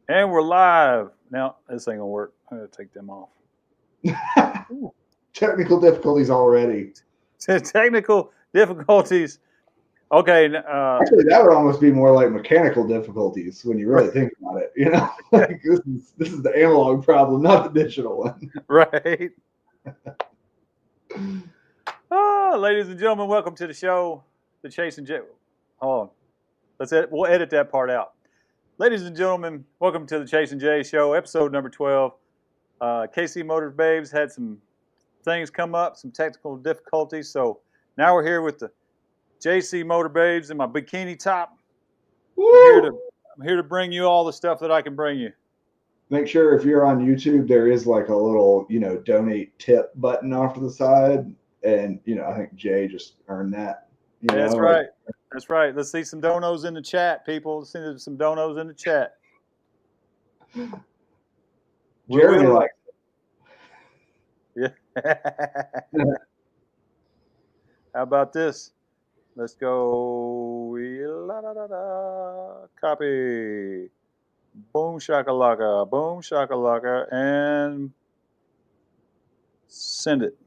And we're live. Now, this ain't gonna work. I'm gonna take them off. Ooh. Technical difficulties already. Technical difficulties. Okay. Actually, that would almost be more like mechanical difficulties when you really think about it. Like this is the analog problem, not the digital one. Right. Ladies and gentlemen, welcome to the show. The Chase and Jay. Hold on. We'll edit that part out. Ladies and gentlemen, welcome to the Chase and Jay show, episode number 12. KC Motors Babes had some things come up, some technical difficulties. So now we're here with the JC Motor Babes in my bikini top. I'm here to bring you all the stuff that I can bring you. Make sure if you're on YouTube, there is like a little, donate tip button off to the side. And, I think Jay just earned that. That's right. That's right. Let's see some donos in the chat, people. Let's see some donos in the chat. Jeremy likes it. Yeah. How about this? Let's go. Copy. Boom shakalaka, and send it.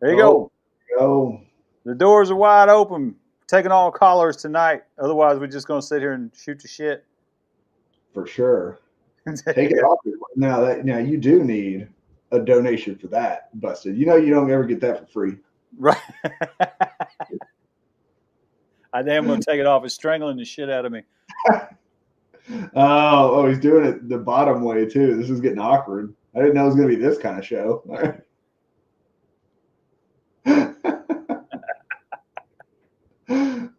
There you go. Go. The doors are wide open. Taking all callers tonight. Otherwise, we're just going to sit here and shoot the shit. For sure. Take it off. Now you do need a donation for that, Busted. You don't ever get that for free. Right. I am going to take it off. It's strangling the shit out of me. Oh, he's doing it the bottom way too. This is getting awkward. I didn't know it was going to be this kind of show.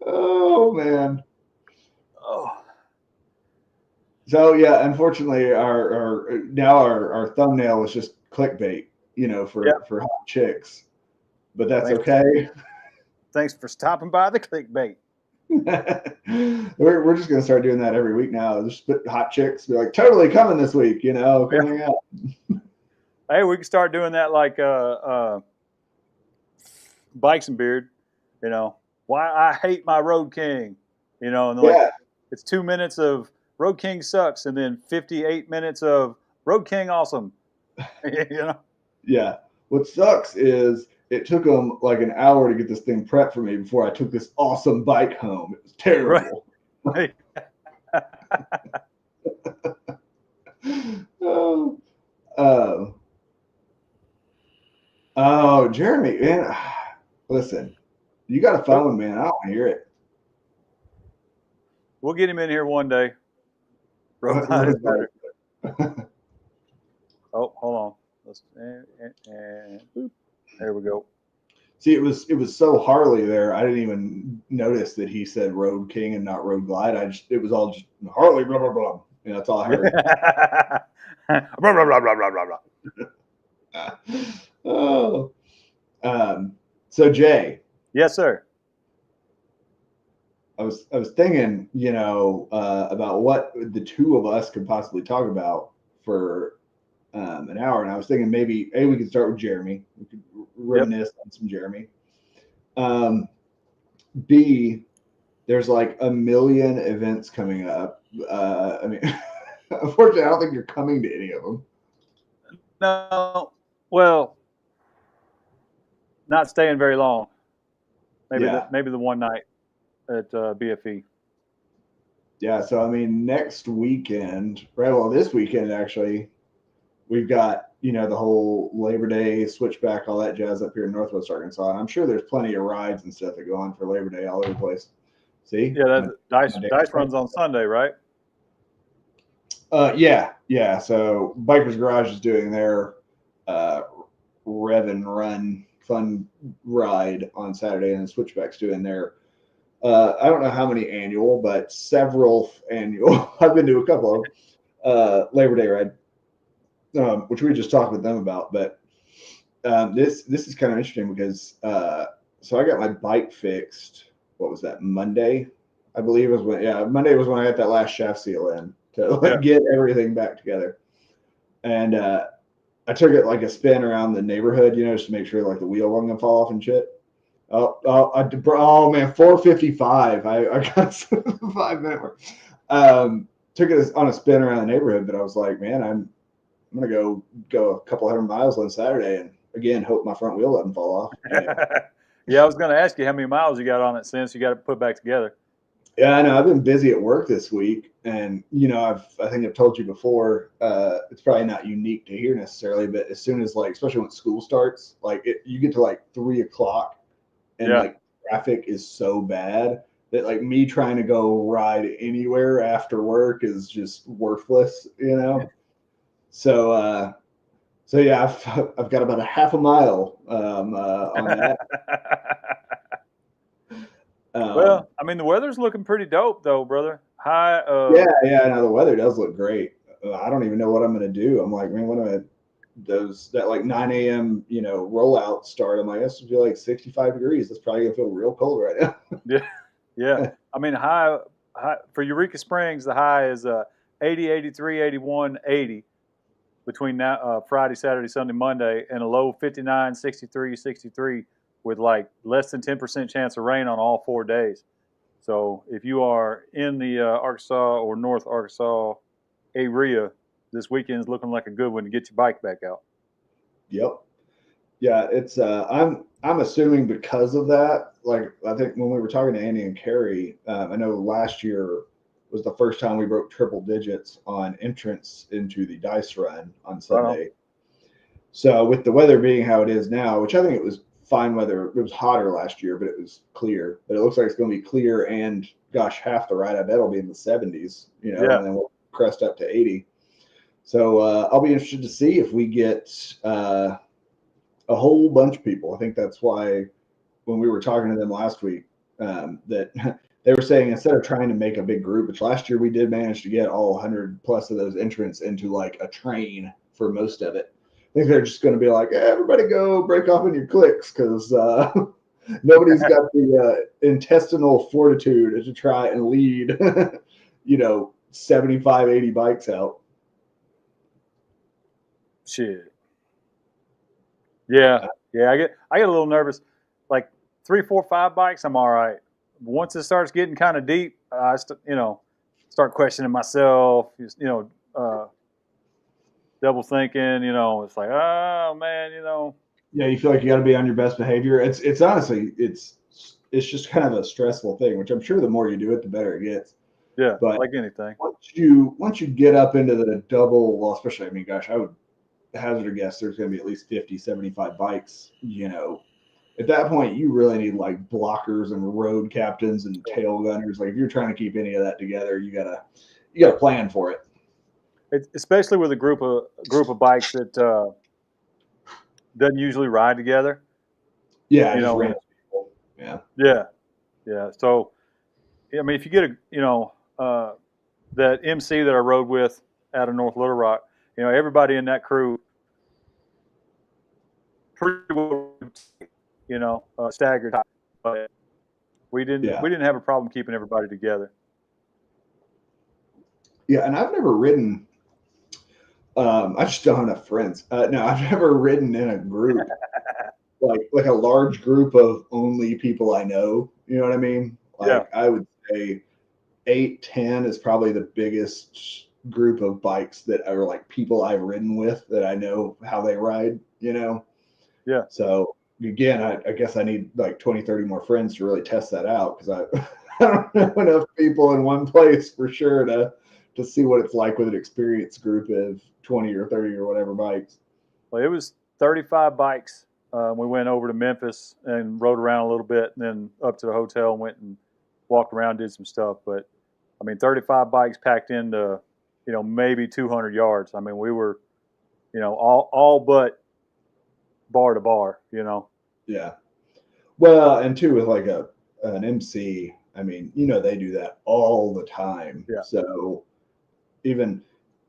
Oh man. Oh. So yeah, unfortunately, our thumbnail was just clickbait, for hot chicks, but that's okay. Thanks for stopping by the clickbait. We're just gonna start doing that every week now. Just put hot chicks, be like, totally coming this week, coming out. Hey, we can start doing that like Bikes and Beard, why I hate my Road King, and like it's 2 minutes of Road King sucks, and then 58 minutes of Road King awesome. Yeah. What sucks is it took them like an hour to get this thing prepped for me before I took this awesome bike home. It was terrible. Right. Oh, Jeremy, man. Listen, you got a phone, man. I don't want to hear it. We'll get him in here one day. Oh, hold on. And there we go. See, it was so Harley there. I didn't even notice that he said Road King and not Road Glide. It was all just Harley, blah blah blah. That's all I heard. Blah blah blah blah blah blah. Oh. So Jay. Yes, sir. I was thinking, about what the two of us could possibly talk about for an hour, and I was thinking maybe A, we could start with Jeremy. We could reminisce on some Jeremy. B, there's like a million events coming up. Unfortunately, I don't think you're coming to any of them. No, well, not staying very long. Maybe the one night at BFE. Yeah, so next weekend, right? Well, this weekend actually, we've got the whole Labor Day switchback, all that jazz up here in Northwest Arkansas, and I'm sure there's plenty of rides and stuff that go on for Labor Day all over the place. See? Yeah, Dice runs on Sunday, right? Yeah. So Bikers Garage is doing their Rev and Run fun ride on Saturday, and the Switchback's doing their I don't know how many annual, but several annual. I've been to a couple of Labor Day ride, which we just talked with them about. But this is kind of interesting because so I got my bike fixed. What was that? Monday, I believe was when. Yeah, Monday was when I got that last shaft seal in to get everything back together. And I took it like a spin around the neighborhood, just to make sure like the wheel wasn't gonna fall off and shit. Oh man, 4:55. I got 5 minutes. took it on a spin around the neighborhood, but I was like, man, I'm gonna go a couple 100 miles on Saturday, and again, hope my front wheel doesn't fall off. Yeah, I was going to ask you how many miles you got on it since you got to put back together. Yeah, I know. I've been busy at work this week, and I think I've told you before. It's probably not unique to here necessarily, but as soon as especially when school starts, you get to 3 o'clock, and Yeah. Traffic is so bad that me trying to go ride anywhere after work is just worthless, So, so yeah, I've got about a half a mile on that. Well, I mean, the weather's looking pretty dope, though, brother. High. Yeah. No, the weather does look great. I don't even know what I'm gonna do. I'm like, man, when that 9 a.m. rollout start, I'm like, this would be 65 degrees. That's probably gonna feel real cold right now. Yeah, yeah. I mean, high for Eureka Springs, the high is 80, 83, 81, 80 between now Friday, Saturday, Sunday, Monday, and a low 59, 63, 63 with less than 10% chance of rain on all 4 days. So if you are in the Arkansas or North Arkansas area, this weekend is looking like a good one to get your bike back out. Yep. Yeah, it's I'm assuming because of that. I think when we were talking to Andy and Carrie, I know last year was the first time we broke triple digits on entrance into the dice run on Sunday. So with the weather being how it is now, which I think it was fine weather, it was hotter last year, but it was clear. But it looks like it's going to be clear, and gosh, half the ride I bet will be in the 70s, Yeah. and then we'll crest up to 80. So I'll be interested to see if we get a whole bunch of people. I think that's why when we were talking to them last week, that they were saying instead of trying to make a big group, which last year we did manage to get all 100 plus of those entrants into a train for most of it. I think they're just going to be like, hey, everybody go break off in your cliques because nobody's got the intestinal fortitude to try and lead, 75, 80 bikes out. Shit. Yeah. I get a little nervous. 3, 4, 5 bikes, I'm all right. Once it starts getting kind of deep, I start questioning myself. Double thinking. It's like, oh man, Yeah, you feel like you got to be on your best behavior. It's honestly it's just kind of a stressful thing, which I'm sure the more you do it, the better it gets. Yeah, but like anything. Once you get up into the double, well, especially, I mean, gosh, I would hazard a guess there's going to be at least 50, 75 bikes. At that point, you really need blockers and road captains and tail gunners. If you're trying to keep any of that together, you gotta plan for it. Especially with a group of bikes that doesn't usually ride together. Yeah, just random people. Yeah. So, I mean, if you get that MC that I rode with out of North Little Rock, everybody in that crew pretty well, staggered. But we didn't have a problem keeping everybody together. Yeah, and I've never ridden. I just don't have enough friends. No, I've never ridden in a group, like a large group of only people I know. You know what I mean? I would say 8, 10 is probably the biggest group of bikes that are people I've ridden with that I know how they ride. Yeah. So again, I guess I need 20, 30 more friends to really test that out because I don't know enough people in one place for sure to see what it's like with an experienced group of 20 or 30 or whatever bikes. Well, it was 35 bikes. We went over to Memphis and rode around a little bit, and then up to the hotel and went and walked around, did some stuff. But I mean, 35 bikes packed into, maybe 200 yards. I mean, we were, all but bar to bar, Yeah. Well, and too with an MC, I mean, they do that all the time. Yeah. So even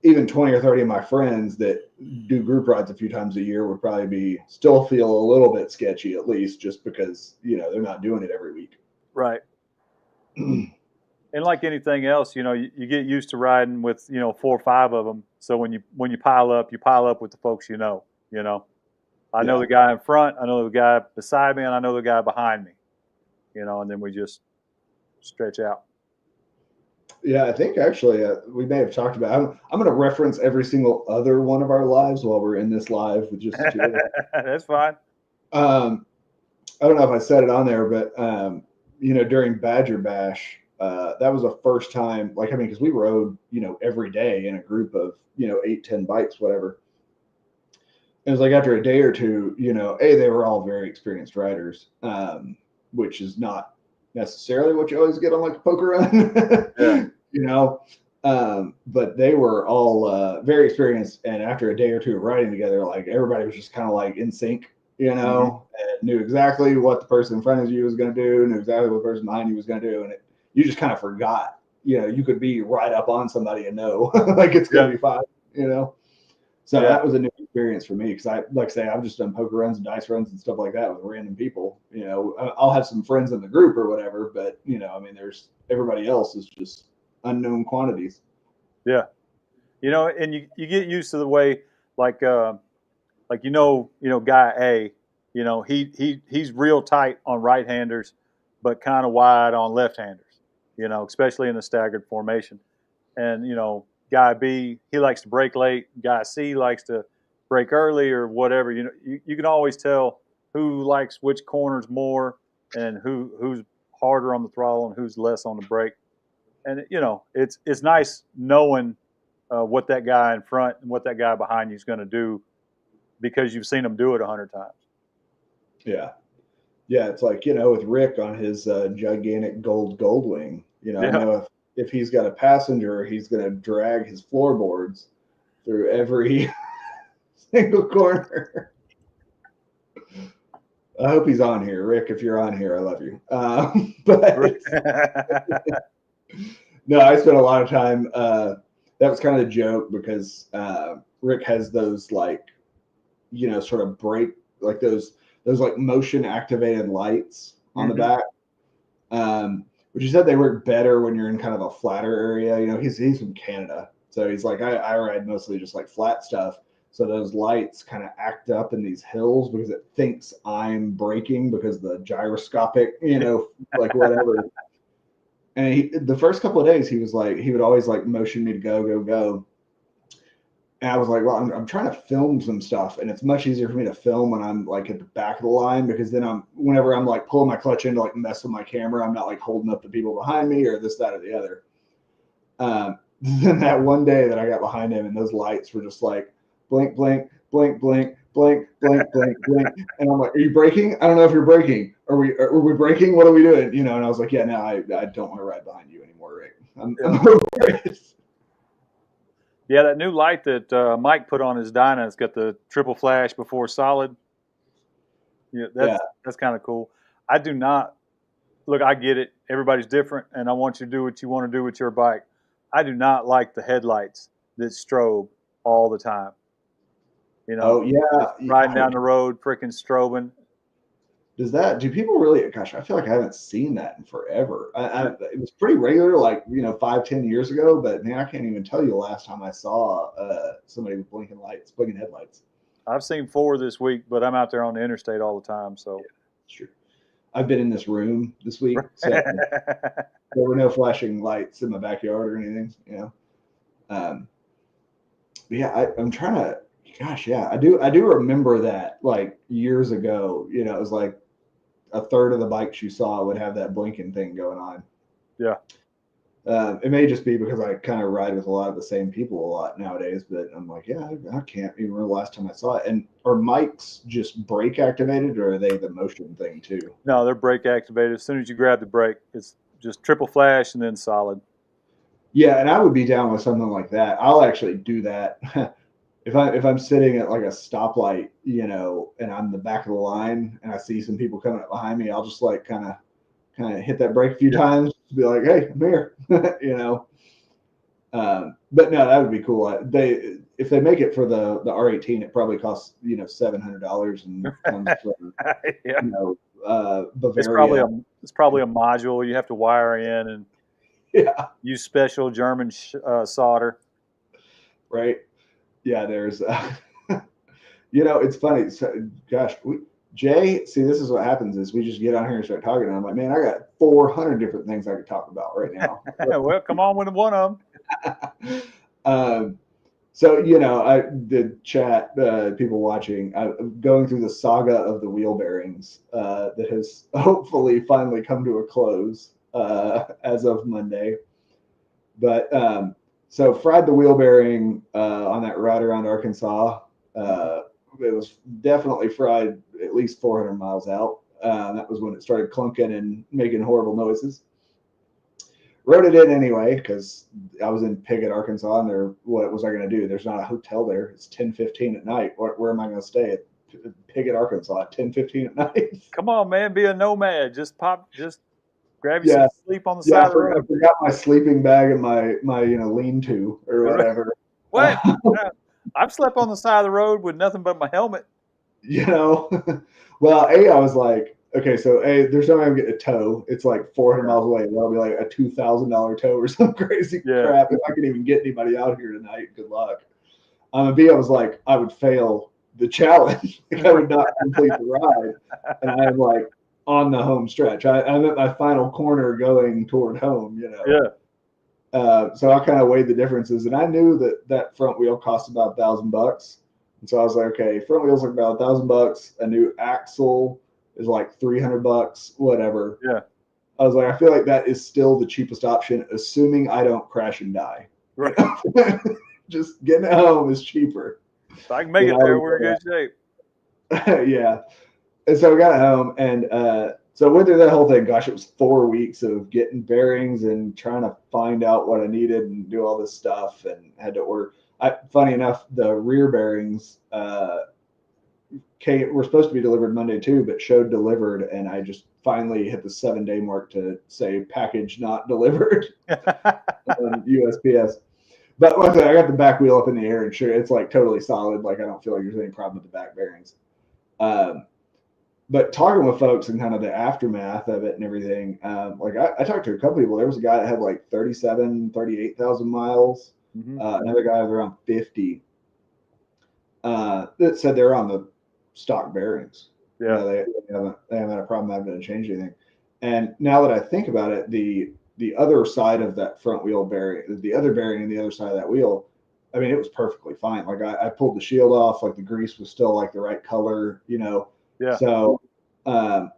20 or 30 of my friends that do group rides a few times a year would probably still feel a little bit sketchy, at least just because, they're not doing it every week. Right. And like anything else, you get used to riding with, 4 or 5 of them. So when you pile up with the folks I know the guy in front, I know the guy beside me, and I know the guy behind me, and then we just stretch out. Yeah, I think actually we may have talked about. I'm going to reference every single other one of our lives while we're in this live with just the two of us. That's fine. I don't know if I said it on there, but during Badger Bash, that was the first time. Like, I mean, because we rode, every day in a group of 8, 10 bikes, whatever. It was like after a day or two, they were all very experienced riders, which is not necessarily what you always get on like a poker run, Yeah. But they were all very experienced, and after a day or two of riding together, like everybody was just kind of like in sync, Mhm. and knew exactly what the person in front of you was going to do, knew exactly what the person behind you was going to do, and you just kind of forgot. You could be right up on somebody and know like it's going Yeah. to be fine. So Yeah. that was a new experience for me because like I say, I've just done poker runs and dice runs and stuff like that with random people. I'll have some friends in the group or whatever, but I mean, there's everybody else is just unknown quantities. Yeah. And you get used to the way, like guy A, he's real tight on right handers, but kind of wide on left handers. Especially in a staggered formation. And guy B, he likes to break late. Guy C likes to break early or whatever. You can always tell who likes which corners more and who's harder on the throttle and who's less on the brake. And it's nice knowing what that guy in front and what that guy behind you is going to do because you've seen them do it 100 times. Yeah. Yeah. It's like, with Rick on his gigantic Goldwing, I Yeah. know if he's got a passenger, he's going to drag his floorboards through every single corner. I hope he's on here. Rick, if you're on here, I love you. But no, I spent a lot of time. That was kind of the joke because Rick has those like, sort of brake, like those like motion activated lights on the Mhm. back. Which he said they work better when you're in kind of a flatter area. He's from Canada, so he's like, I ride mostly just like flat stuff. So those lights kind of act up in these hills because it thinks I'm braking because the gyroscopic, like whatever. And the first couple of days, he would always like motion me to go, go, go. And I was like, well, I'm trying to film some stuff, and it's much easier for me to film when I'm like at the back of the line because then whenever I'm like pulling my clutch in to like mess with my camera, I'm not like holding up the people behind me or this, that, or the other. Then that one day that I got behind him and those lights were just like blink, blink, blink, blink, blink, blink, blink, blink, and I'm like, are you braking? I don't know if you're braking. Are we braking? What are we doing? And I was like, yeah, no, I don't want to ride behind you anymore, Rick. I'm Yeah. over it. Yeah, that new light that Mike put on his Dyna, it's got the triple flash before solid. Yeah, Yeah. that's kind of cool. I do not look. I get it. Everybody's different, and I want you to do what you want to do with your bike. I do not like the headlights that strobe all the time. Oh Just riding down the road, freaking strobing. do people really, gosh, I feel like I haven't seen that in forever. It was pretty regular, like, 5, 10 years ago, but man, I can't even tell you the last time I saw somebody with blinking headlights. I've seen 4 this week, but I'm out there on the interstate all the time. So, Sure. I've been in this room this week, so there were no flashing lights in my backyard or anything. Um, but yeah, I'm trying to, gosh, yeah, I do remember that like years ago, it was like a third of the bikes you saw would have that blinking thing going on. Yeah. It may just be because I kind of ride with a lot of the same people a lot nowadays, but I'm like, yeah, I can't even remember the last time I saw it. And are mics just brake activated, or are they the motion thing too? No, they're brake activated. As soon as you grab the brake, it's just triple flash and then solid. Yeah, and I would be down with something like that. I'll actually do that if I'm sitting at like a stoplight, and I'm the back of the line, and I see some people coming up behind me. I'll just like kind of hit that brake a few Yeah. times to be like, hey, I'm here. But no, that would be cool. If they make it for the R18, it probably costs $700 and comes from Yeah. It's Bavaria. probably a module you have to wire in and Yeah, use special German solder. right. Yeah, there's. It's funny. So, gosh, Jay, see, this is what happens is we just get on here and start talking. And I'm like, man, I got 400 different things I could talk about right now. Well, come on with one of them. So, the chat, people watching, going through the saga of the wheel bearings that has hopefully finally come to a close as of Monday. But so fried the wheel bearing on that ride around Arkansas. It was definitely fried at least 400 miles out. That was when it started clunking and making horrible noises. Wrote it in anyway because I was in Piggott, Arkansas, and what was I going to do? There's not a hotel there. It's 10:15 at night. Where am I going to stay at Piggott, Arkansas at 10:15 at night? Come on, man, be a nomad. Just grab you some sleep on the side of the road. I forgot my sleeping bag and my lean-to or whatever. What? I've slept on the side of the road with nothing but my helmet. Well, I was like, okay, so there's no way I'm getting a tow. It's like 400 miles away. That'll be like a $2,000 tow or some crazy crap. If I can even get anybody out here tonight, good luck. B, I was like, I would fail the challenge. I would not complete the ride. And I am like on the home stretch. I'm at my final corner going toward home, Yeah. So I kind of weighed the differences, and I knew that front wheel cost about $1,000. And so I was like, okay, front wheels are about $1,000. A new axle is like $300, whatever. Yeah. I was like, I feel like that is still the cheapest option, assuming I don't crash and die. Right. Just getting home is cheaper. If I can make it there, we're in good shape. Yeah. And so I got home, and so I went through that whole thing. Gosh, it was 4 weeks of getting bearings and trying to find out what I needed and do all this stuff, and had to order. Funny enough, the rear bearings were supposed to be delivered Monday too, but showed delivered, and I just finally hit the 7-day mark to say package not delivered on USPS. But luckily, I got the back wheel up in the air, and sure, it's like totally solid. Like I don't feel like there's any problem with the back bearings. But talking with folks and kind of the aftermath of it and everything, I talked to a couple people. There was a guy that had like 38,000 miles. Mm-hmm. Another guy was around 50 that said they're on the stock bearings. Yeah, they haven't had a problem having to change anything. And now that I think about it, the other side of that front wheel bearing, the other bearing on the other side of that wheel, I mean, it was perfectly fine. Like I pulled the shield off, like the grease was still like the right color, Yeah. So I'm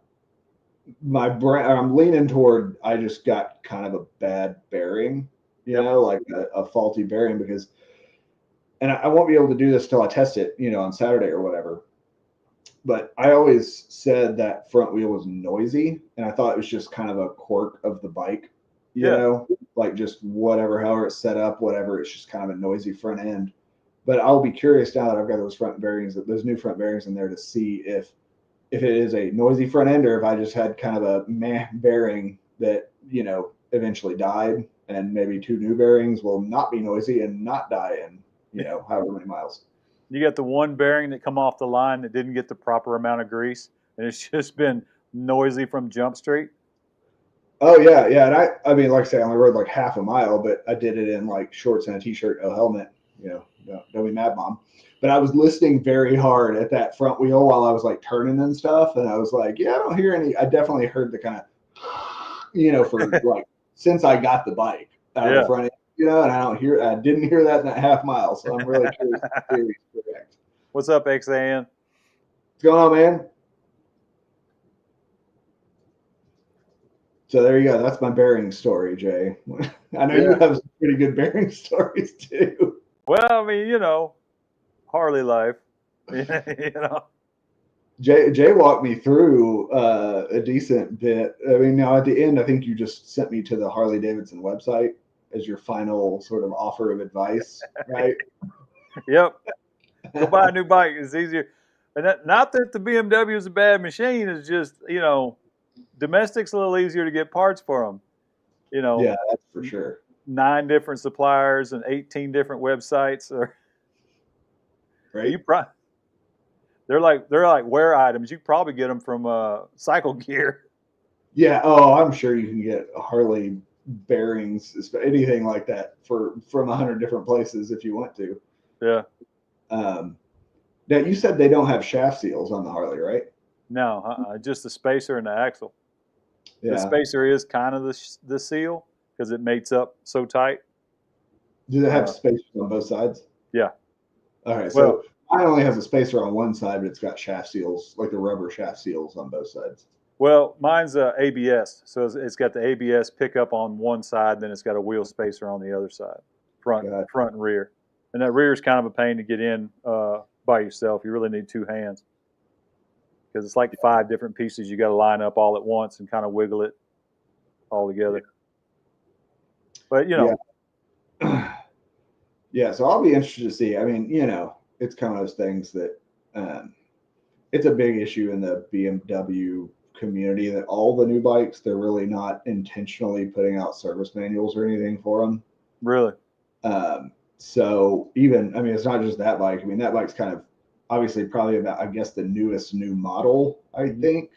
leaning toward I just got kind of a bad bearing, like a faulty bearing and I won't be able to do this till I test it, on Saturday or whatever. But I always said that front wheel was noisy, and I thought it was just kind of a quirk of the bike, like just whatever, however it's set up, whatever. It's just kind of a noisy front end. But I'll be curious now that I've got those new front bearings in there to see if it is a noisy front end or if I just had kind of a meh bearing that, eventually died, and maybe 2 new bearings will not be noisy and not die in, however many miles. You got the one bearing that come off the line that didn't get the proper amount of grease, and it's just been noisy from Jump Street. Oh yeah. And I mean, like I say, I only rode like half a mile, but I did it in like shorts and a t-shirt, no helmet, don't be mad, Mom. But I was listening very hard at that front wheel while I was like turning and stuff. And I was like, yeah, I don't hear any. I definitely heard the kind of, for like, since I got the bike out of the front end, and I didn't hear that in that half mile. So I'm really curious if the theory is correct. What's up, XAN? What's going on, man? So there you go. That's my bearing story, Jay. I know you have some pretty good bearing stories too. Well, I mean, Harley life, Jay walked me through a decent bit. I mean, now at the end, I think you just sent me to the Harley Davidson website as your final sort of offer of advice, right? Yep. Go buy a new bike. It's easier. And not that the BMW is a bad machine. It's just, domestic's a little easier to get parts for them. Yeah, that's for sure. 9 different suppliers and 18 different websites. Right. They're like wear items. You can probably get them from Cycle Gear. Yeah. Oh, I'm sure you can get Harley bearings, anything like that, from 100 different places if you want to. Yeah. Now you said they don't have shaft seals on the Harley, right? No, just the spacer and the axle. The Yeah. spacer is kind of the seal because it mates up so tight. Do they have spacers on both sides? Yeah. All right. Well, So mine only has a spacer on one side, but it's got shaft seals, like the rubber shaft seals on both sides. Well, mine's ABS, so it's got the ABS pickup on one side, then it's got a wheel spacer on the other side, front and rear. And that rear is kind of a pain to get in by yourself. You really need two hands because it's like 5 different pieces you got to line up all at once and kind of wiggle it all together. But Yeah. Yeah, so I'll be interested to see. I mean, it's kind of those things that it's a big issue in the BMW community that all the new bikes, they're really not intentionally putting out service manuals or anything for them. Really? So even, I mean, it's not just that bike. I mean, that bike's kind of obviously probably about, I guess, the newest new model, I think.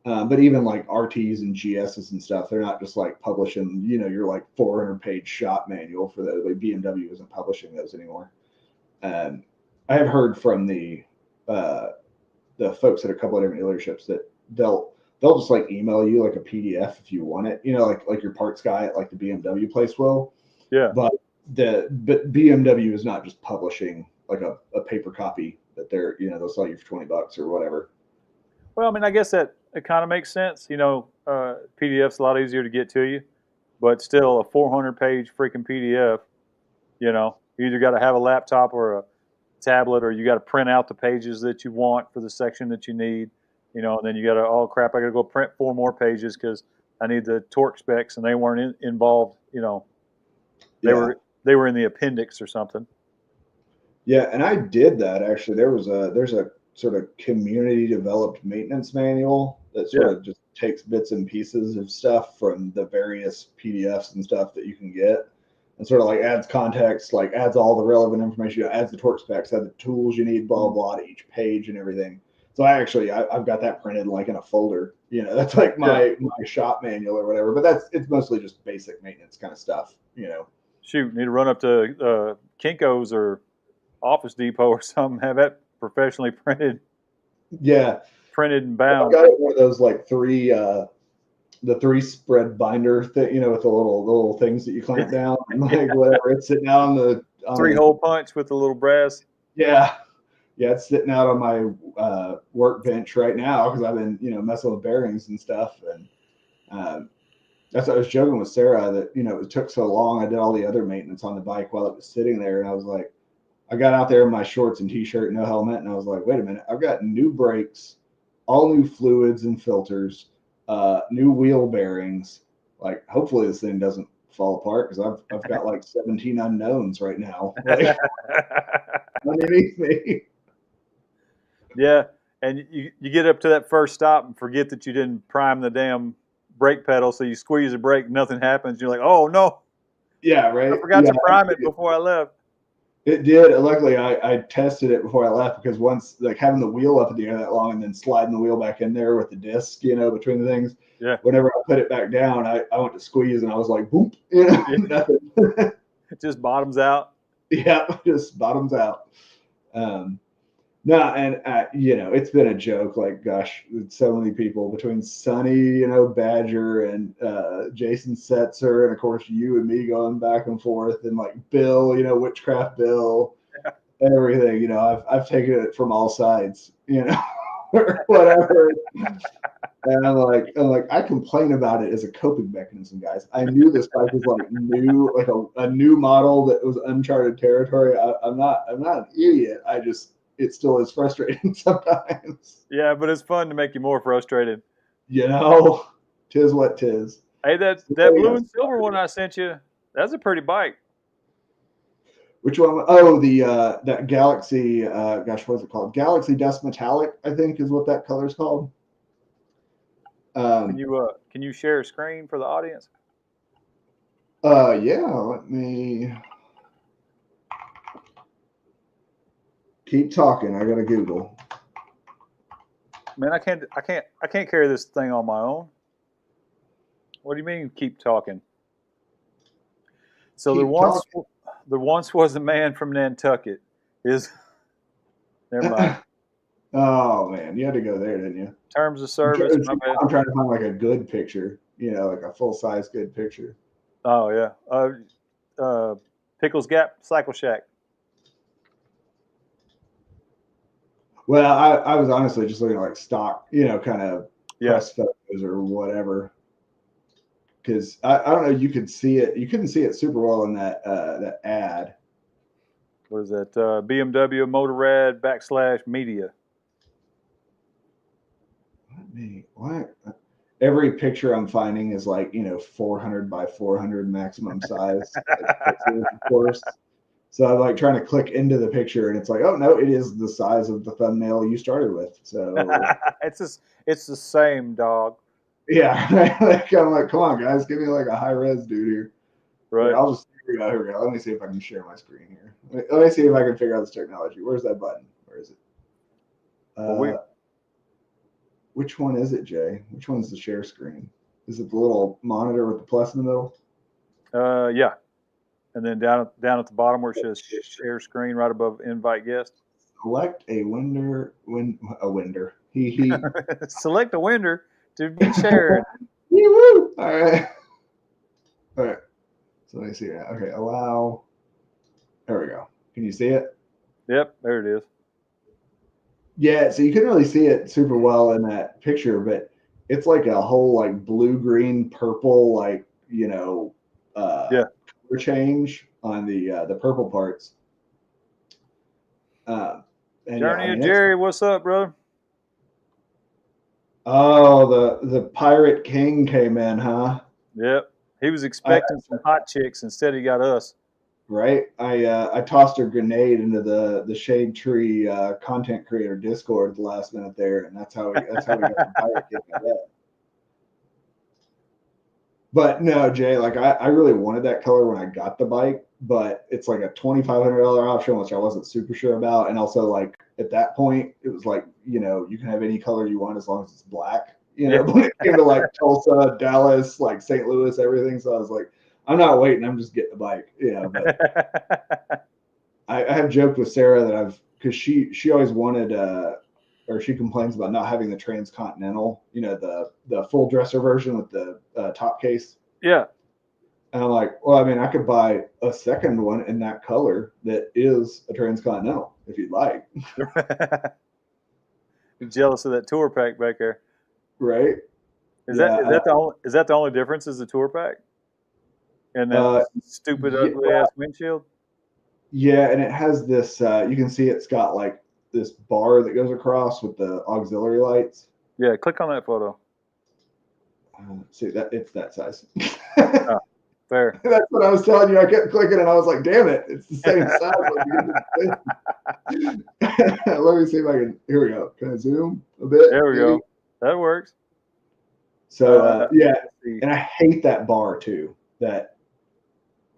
But even like RTs and GSs and stuff, they're not just like publishing, your like 400-page shop manual for those. Like BMW isn't publishing those anymore. I have heard from the folks at a couple of different dealerships that they'll just like email you like a PDF if you want it, like your parts guy at like the BMW place will. Yeah. But BMW is not just publishing like a paper copy that they'll sell you for $20 or whatever. Well, I mean, I guess that it kind of makes sense. PDF's a lot easier to get to you, but still a 400-page freaking PDF, you either got to have a laptop or a tablet, or you got to print out the pages that you want for the section that you need, and then you got to, oh crap, I got to go print 4 more pages because I need the torque specs, and they weren't involved, they were in the appendix or something. Yeah, and I did that actually. There's a sort of community developed maintenance manual that sort of just takes bits and pieces of stuff from the various PDFs and stuff that you can get, and sort of like adds context, like adds all the relevant information, adds the torque specs, adds the tools you need, blah, blah, to each page and everything. So I've got that printed like in a folder, that's like my shop manual or whatever, but it's mostly just basic maintenance kind of stuff, Shoot, need to run up to Kinko's or Office Depot or something, have that professionally printed. Yeah. Printed and bound. I got one of those like the 3-spread binder thing, with the little things that you clamp down, and like whatever. It's sitting out on the 3-hole punch with the little brass. Yeah, it's sitting out on my workbench right now because I've been messing with bearings and stuff, and that's what I was joking with Sarah that it took so long. I did all the other maintenance on the bike while it was sitting there, and I was like, I got out there in my shorts and t-shirt, no helmet, and I was like, wait a minute, I've got new brakes, all new fluids and filters, new wheel bearings. Like, hopefully this thing doesn't fall apart because I've got like 17 unknowns right now underneath me. Yeah, and you get up to that first stop and forget that you didn't prime the damn brake pedal, so you squeeze the brake, nothing happens. You're like, oh no. Yeah, right. I forgot to prime it before I left. It did. Luckily, I tested it before I left because once, like having the wheel up in the air that long and then sliding the wheel back in there with the disc, between the things. Yeah. Whenever I put it back down, I went to squeeze and I was like, boop, nothing. It just bottoms out. Yeah, just bottoms out. No, and it's been a joke. Like, gosh, so many people between Sonny, Badger, and Jason Setzer, and of course you and me going back and forth, and like Bill, Witchcraft Bill, everything. I've taken it from all sides, or whatever. And I'm like, I complain about it as a coping mechanism, guys. I knew this bike was like new, like a new model that was uncharted territory. I'm not an idiot. It still is frustrating sometimes. Yeah, but it's fun to make you more frustrated. Tis what tis. Hey, that blue and silver one I sent you, that's a pretty bike. Which one? Oh, the that Galaxy. Gosh, what's it called? Galaxy Dust Metallic, I think, is what that color's called. Can you share a screen for the audience? Yeah. Let me. Keep talking. I gotta Google. Man, I can't carry this thing on my own. What do you mean keep talking? So there once was a man from Nantucket. Never mind. Oh man, you had to go there, didn't you? Terms of service. My bad. I'm trying to find like a good picture, like a full size good picture. Oh yeah. Pickles Gap Cycle Shack. Well, I was honestly just looking at like stock, kind of press photos or whatever. Because I don't know, you could see it. You couldn't see it super well in that ad. What is that? BMW Motorrad / media. What? Every picture I'm finding is like 400 by 400 maximum size pixels, of course. So I'm like trying to click into the picture, and it's like, oh no, it is the size of the thumbnail you started with. So it's the same, dog. Yeah, I'm like, come on, guys, give me like a high res dude here. Right. I'll just figure it out. Here we go. Let me see if I can share my screen here. Let me see if I can figure out this technology. Where's that button? Where is it? Which one is it, Jay? Which one's the share screen? Is it the little monitor with the plus in the middle? Yeah. And then down at the bottom where it says share screen, right above invite guest. Select a winder. Select a winder to be shared. Woo! All right. So let me see that. Okay, allow. There we go. Can you see it? Yep, there it is. Yeah, so you couldn't really see it super well in that picture, but it's like a whole like blue, green, purple, color change on the purple parts. Journey of Jerry, what's up, brother? Oh, the Pirate King came in, huh? Yep. He was expecting some hot chicks. Instead, he got us. Right. I tossed a grenade into the Shade Tree content creator Discord at the last minute there, and that's how we got the Pirate King. But no, Jay, like I really wanted that color when I got the bike, but it's like a $2,500 option, which I wasn't super sure about. And also, like at that point, it was like, you can have any color you want as long as it's black. When it came to like Tulsa, Dallas, like St. Louis, everything. So I was like, I'm not waiting. I'm just getting the bike. But I have joked with Sarah that because she always wanted or she complains about not having the Transcontinental, the full dresser version with the top case. Yeah. And I'm like, well, I mean, I could buy a second one in that color that is a Transcontinental if you'd like. You're jealous of that tour pack back there, right? Is that the only difference? Is the tour pack and that stupid ugly ass windshield? Yeah, and it has this. You can see it's got like this bar that goes across with the auxiliary lights. Yeah, click on that photo. See that it's that size. Oh, fair. That's what I was telling you. I kept clicking and I was like, damn it, it's the same size. Let me see if I can. Here we go. Can I zoom a bit? There we go. That works. So yeah, and I hate that bar too. They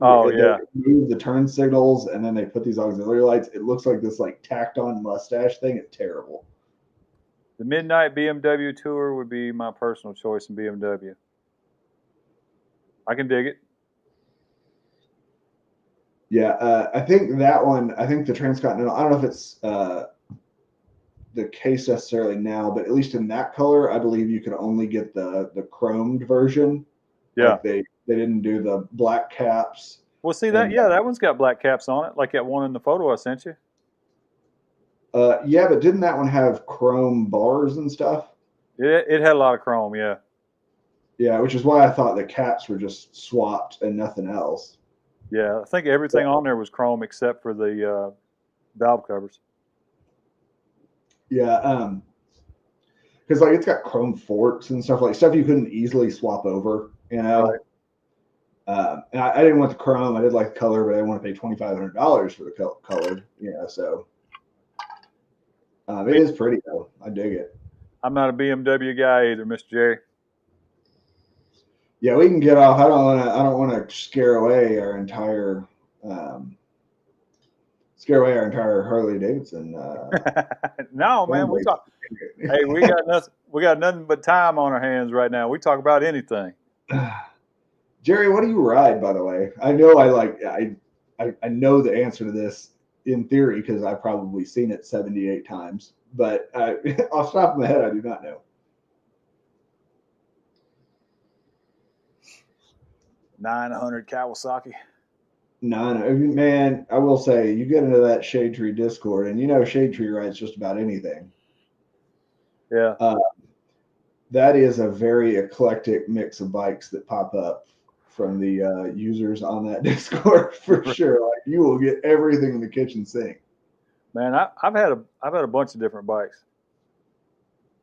move the turn signals and then they put these auxiliary lights. It looks like this like tacked on mustache thing. It's terrible. The Midnight BMW Tour would be my personal choice in BMW. I can dig it. Yeah, I think that one. I think the Transcontinental. I don't know if it's the case necessarily now, but at least in that color, I believe you could only get the chromed version. Yeah, like they didn't do the black caps. Well, see that. Yeah, that one's got black caps on it, like that one in the photo I sent you. Yeah, but didn't that one have chrome bars and stuff? It had a lot of chrome. Yeah. Yeah, which is why I thought the caps were just swapped and nothing else. Yeah, I think everything on there was chrome except for the valve covers. Yeah, because like it's got chrome forks and stuff you couldn't easily swap over, Right. And I didn't want the chrome. I did like the color, but I didn't want to pay $2,500 for the colored. So it is pretty though. I dig it. I'm not a BMW guy either, Mr. Jerry. Yeah, we can get off. I don't want to scare away our entire Harley Davidson. No, man, we talk. Hey, we got nothing but time on our hands right now. We talk about anything. Jerry, what do you ride, by the way? I know I know the answer to this. in theory, because I've probably seen it 78 times. But off the top of my head, I do not know. 900 Kawasaki. No, man, I will say, you get into that Shade Tree Discord, and Shade Tree rides just about anything. Yeah. That is a very eclectic mix of bikes that pop up from the users on that Discord for sure. Like, you will get everything in the kitchen sink. Man, I've had a bunch of different bikes.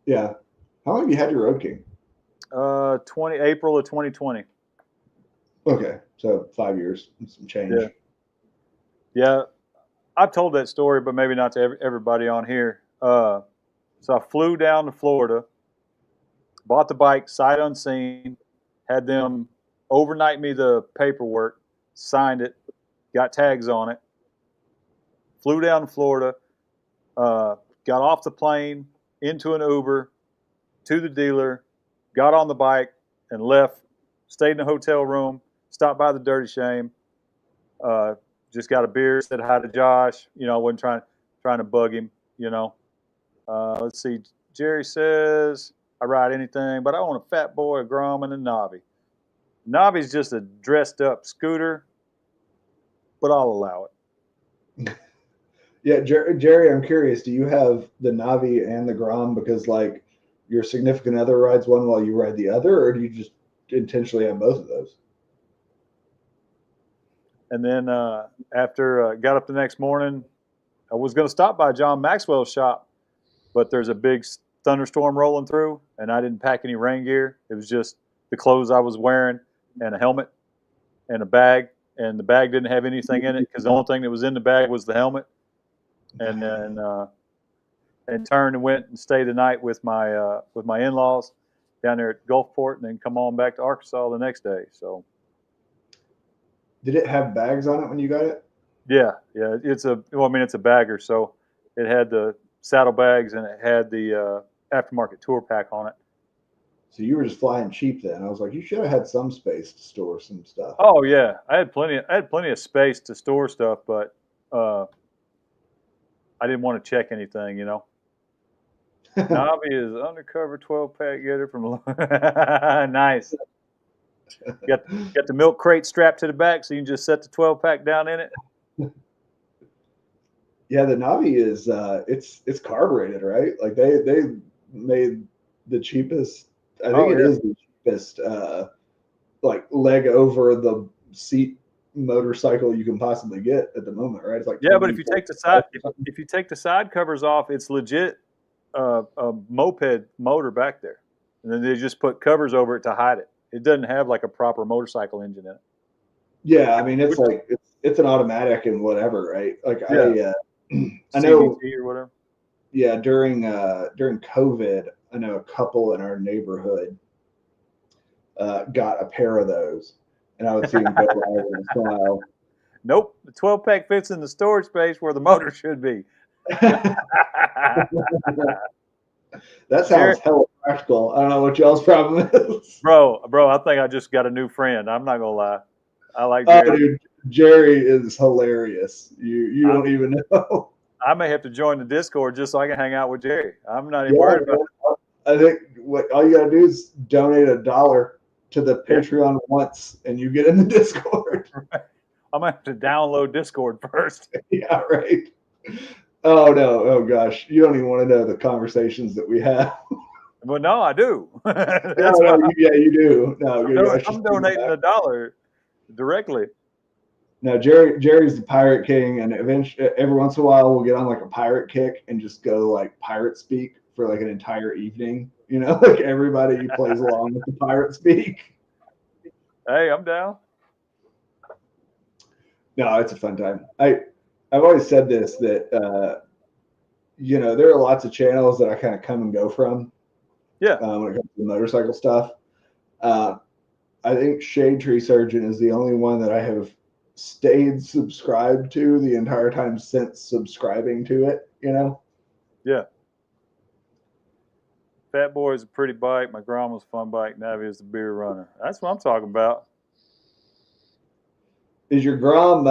Yeah. How long have you had your Road King? April of 2020. Okay, so 5 years and some change. Yeah. I've told that story, but maybe not to everybody on here. So I flew down to Florida, bought the bike sight unseen, had them overnight me the paperwork, signed it, got tags on it, flew down to Florida, got off the plane, into an Uber, to the dealer, got on the bike, and left. Stayed in a hotel room, stopped by the Dirty Shame, just got a beer, said hi to Josh. Wasn't trying to bug him. Let's see. Jerry says I ride anything, but I want a Fat Boy, a Grom, and a Navi. Navi's just a dressed up scooter, but I'll allow it. Yeah, Jerry, I'm curious. Do you have the Navi and the Grom because like your significant other rides one while you ride the other, or do you just intentionally have both of those? And then after got up the next morning, I was going to stop by John Maxwell's shop, but there's a big thunderstorm rolling through, and I didn't pack any rain gear. It was just the clothes I was wearing and a helmet and a bag, and the bag didn't have anything in it because the only thing that was in the bag was the helmet. And then and turned and went and stayed the night with my in-laws down there at Gulfport, and then come on back to Arkansas the next day. So. Did it have bags on it when you got it? Yeah. It's a bagger, so it had the saddlebags and it had the aftermarket tour pack on it. So you were just flying cheap then. I was like, you should have had some space to store some stuff. Oh yeah, I had plenty of space to store stuff, but I didn't want to check anything, Navi is undercover 12-pack getter from nice. Got the milk crate strapped to the back, so you can just set the 12-pack down in it. Yeah, the Navi is it's carbureted, right? Like they made the cheapest. I think it is the cheapest like leg over the seat motorcycle you can possibly get at the moment, right? It's like but if you take the side covers off, it's legit a moped motor back there, and then they just put covers over it to hide it. It doesn't have like a proper motorcycle engine in it. Yeah, I mean it's like it's an automatic and whatever, right? Like yeah. I know CVT or whatever. Yeah, during COVID, I know a couple in our neighborhood got a pair of those, and I would see them go by with a smile. Nope, the 12-pack fits in the storage space where the motor should be. That sounds hella practical. I don't know what y'all's problem is. Bro, I think I just got a new friend. I'm not gonna lie. I like Jerry. Oh, dude, Jerry is hilarious. You don't even know. I may have to join the Discord just so I can hang out with Jerry. I'm not even worried about it. I think all you gotta do is donate $1 to the Patreon once, and you get in the Discord. Right. I'm gonna have to download Discord first. Yeah, right. Oh no! Oh gosh, you don't even want to know the conversations that we have. Well, no, I do. Yeah, you do. No, I'm donating $1 directly. No, Jerry's the pirate king, and eventually, every once in a while, we'll get on like a pirate kick and just go like pirate speak for like an entire evening. Like everybody plays along with the pirate speak. Hey, I'm down. No, it's a fun time. I've always said this that there are lots of channels that I kind of come and go from. Yeah. When it comes to motorcycle stuff, I think Shade Tree Surgeon is the only one that I have stayed subscribed to the entire time since subscribing to it. Yeah. Fat Boy is a pretty bike. My grandma's a fun bike. Navi is the beer runner. That's what I'm talking about. Is your Grom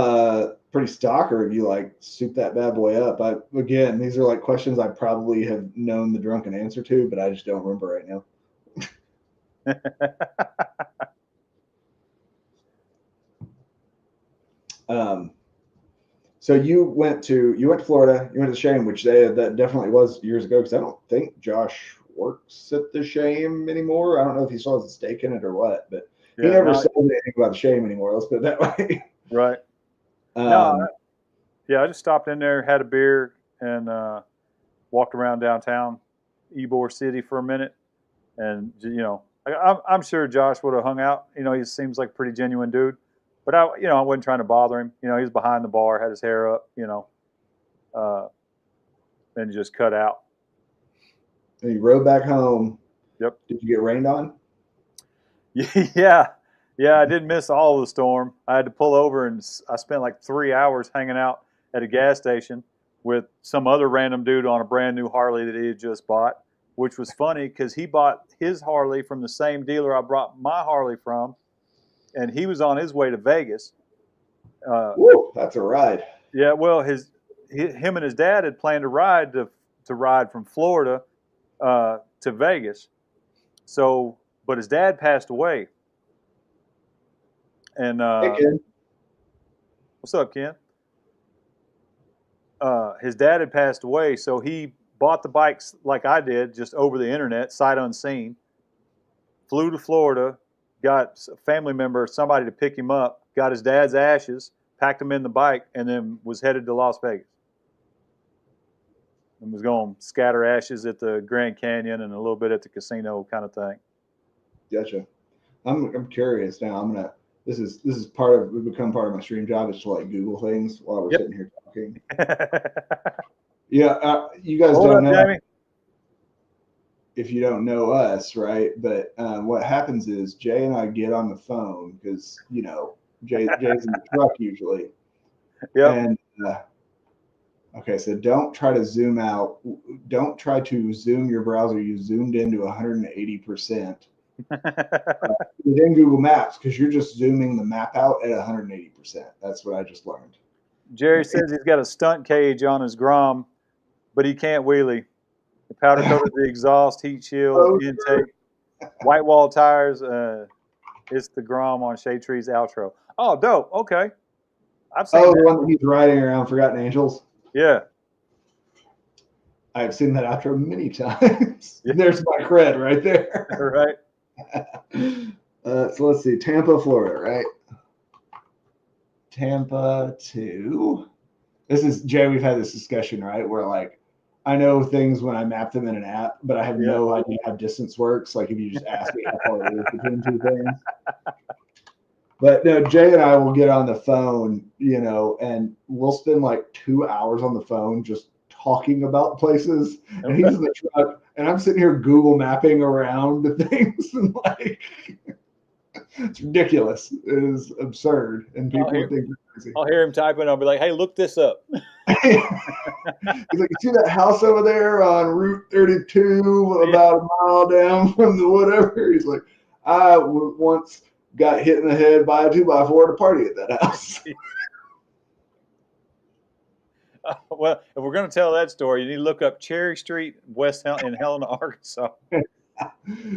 pretty stock, or have you like souped that bad boy up? Again, these are like questions I probably have known the drunken answer to, but I just don't remember right now. So you went to Florida, you went to Shane, which that definitely was years ago, because I don't think Josh works at the Shame anymore. I don't know if he still has a stake in it or what, but he never said anything about the Shame anymore. Let's put it that way. Right. Yeah, I just stopped in there, had a beer, and walked around downtown Ybor City for a minute. And, you know, I'm sure Josh would have hung out. You know, he seems like a pretty genuine dude. But, I wasn't trying to bother him. You know, he was behind the bar, had his hair up, and just cut out. And he rode back home. Yep. Did you get rained on? Yeah. Yeah, I did miss all of the storm. I had to pull over, and I spent like 3 hours hanging out at a gas station with some other random dude on a brand new Harley that he had just bought, which was funny because he bought his Harley from the same dealer I brought my Harley from, and he was on his way to Vegas. Woo, that's a ride. Yeah, well, him and his dad had planned to ride from Florida to Vegas. So, but his dad passed away. And hey, Ken. What's up, Ken? His dad had passed away, so he bought the bikes like I did, just over the internet, sight unseen. Flew to Florida, got a family member, somebody to pick him up, got his dad's ashes, packed them in the bike, and then was headed to Las Vegas. And was going to scatter ashes at the Grand Canyon and a little bit at the casino, kind of thing. Gotcha. I'm curious now. This is we've become part of my stream job is to like Google things while we're sitting here talking. Yeah, you guys don't know Jamie. if you don't know us, right? But what happens is Jay and I get on the phone because Jay's in the truck usually. Yeah. And okay, so don't try to zoom out. Don't try to zoom your browser. You zoomed into 180%. Within Google Maps, because you're just zooming the map out at 180%. That's what I just learned. Jerry says he's got a stunt cage on his Grom, but he can't wheelie. The powder coated the exhaust, heat shield, intake, white wall tires. It's the Grom on Shade Tree's Outro. Oh, dope. Okay. I've seen the one that he's riding around Forgotten Angels? Yeah. I've seen that outro many times. Yeah. There's my cred right there. Right. So let's see. Tampa, Florida, right? Tampa to. This is, Jay, we've had this discussion, right? Where like, I know things when I map them in an app, but I have no idea how distance works. Like if you just ask me how far it is between two things. But no, Jay and I will get on the phone, and we'll spend like 2 hours on the phone just talking about places. And he's in the truck, and I'm sitting here Google mapping around the things, and like it's ridiculous. It is absurd, and people think it's crazy. I'll hear him typing. I'll be like, "Hey, look this up." He's like, "You see that house over there on Route 32, about a mile down from the whatever?" He's like, "I once got hit in the head by a 2x4 at a party at that house." Well, if we're going to tell that story, you need to look up Cherry Street in Helena, Arkansas.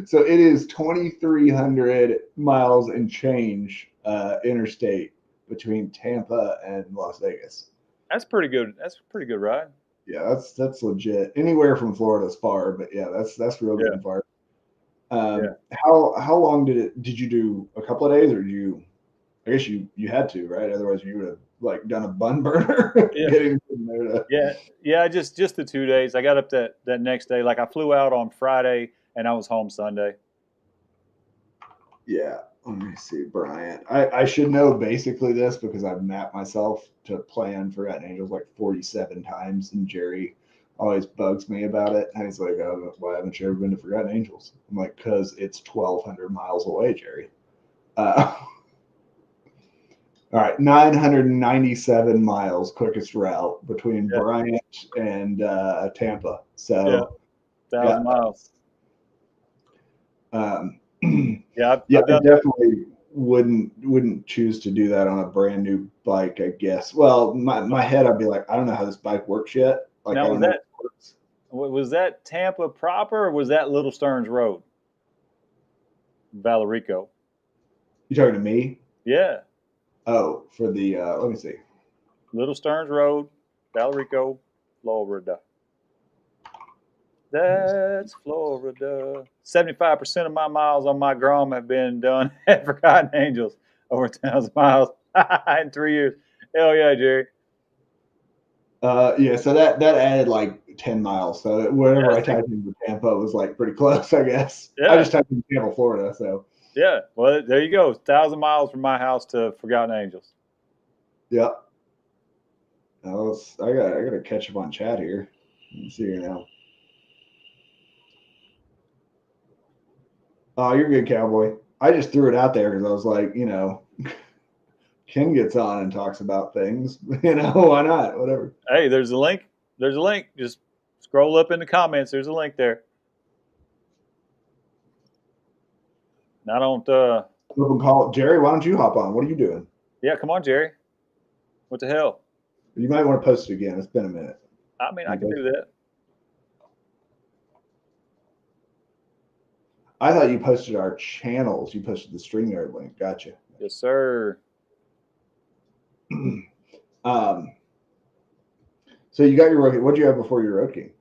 So it is 2,300 miles and change interstate between Tampa and Las Vegas. That's pretty good. That's a pretty good ride. Yeah, that's legit. Anywhere from Florida is far, but yeah, that's real good and far. How long did you do? A couple of days, or I guess you had to, right? Otherwise you would have like done a bun burner. Getting from there to... just the 2 days. I got up that next day. Like I flew out on Friday and I was home Sunday. Yeah, let me see, Brian. I should know basically this because I've mapped myself to plan Forgotten Angels like 47 times, and Jerry always bugs me about it. And he's like, "Oh, why haven't you ever been to Forgotten Angels?" I'm like, "Because it's 1,200 miles away, Jerry." All right, 997 miles, quickest route between Bryant and Tampa. So 1,000 miles. I've I've definitely wouldn't choose to do that on a brand new bike, I guess. Well, my head, I'd be like, I don't know how this bike works yet. Like, Now, I don't know how it works. was that Tampa proper, or was that Little Stearns Road? Valerico. You talking to me? Yeah. Oh, for the let me see. Little Stearns Road, Valerico, Florida. That's Florida. 75% of my miles on my Grom have been done at Forgotten Angels, over 1,000 miles in 3 years. Hell yeah, Jerry. Yeah, so that added like 10 miles. So whatever I typed in for Tampa was like pretty close, I guess. Yeah. I just typed in Tampa, Florida. So yeah, well, there you go. 1,000 miles from my house to Forgotten Angels. Yep. I gotta catch up on chat here. Let's see here now. Oh, you're good, Cowboy. I just threw it out there because I was like, Ken gets on and talks about things. Why not? Whatever. Hey, there's a link. There's a link. Just scroll up in the comments. There's a link there. I don't. Open call, Jerry. Why don't you hop on? What are you doing? Yeah, come on, Jerry. What the hell? You might want to post it again. It's been a minute. I mean, I can do that. I thought you posted our channels. You posted the StreamYard link. Gotcha. Yes, sir. So you got your Road King. What did you have before your Road King?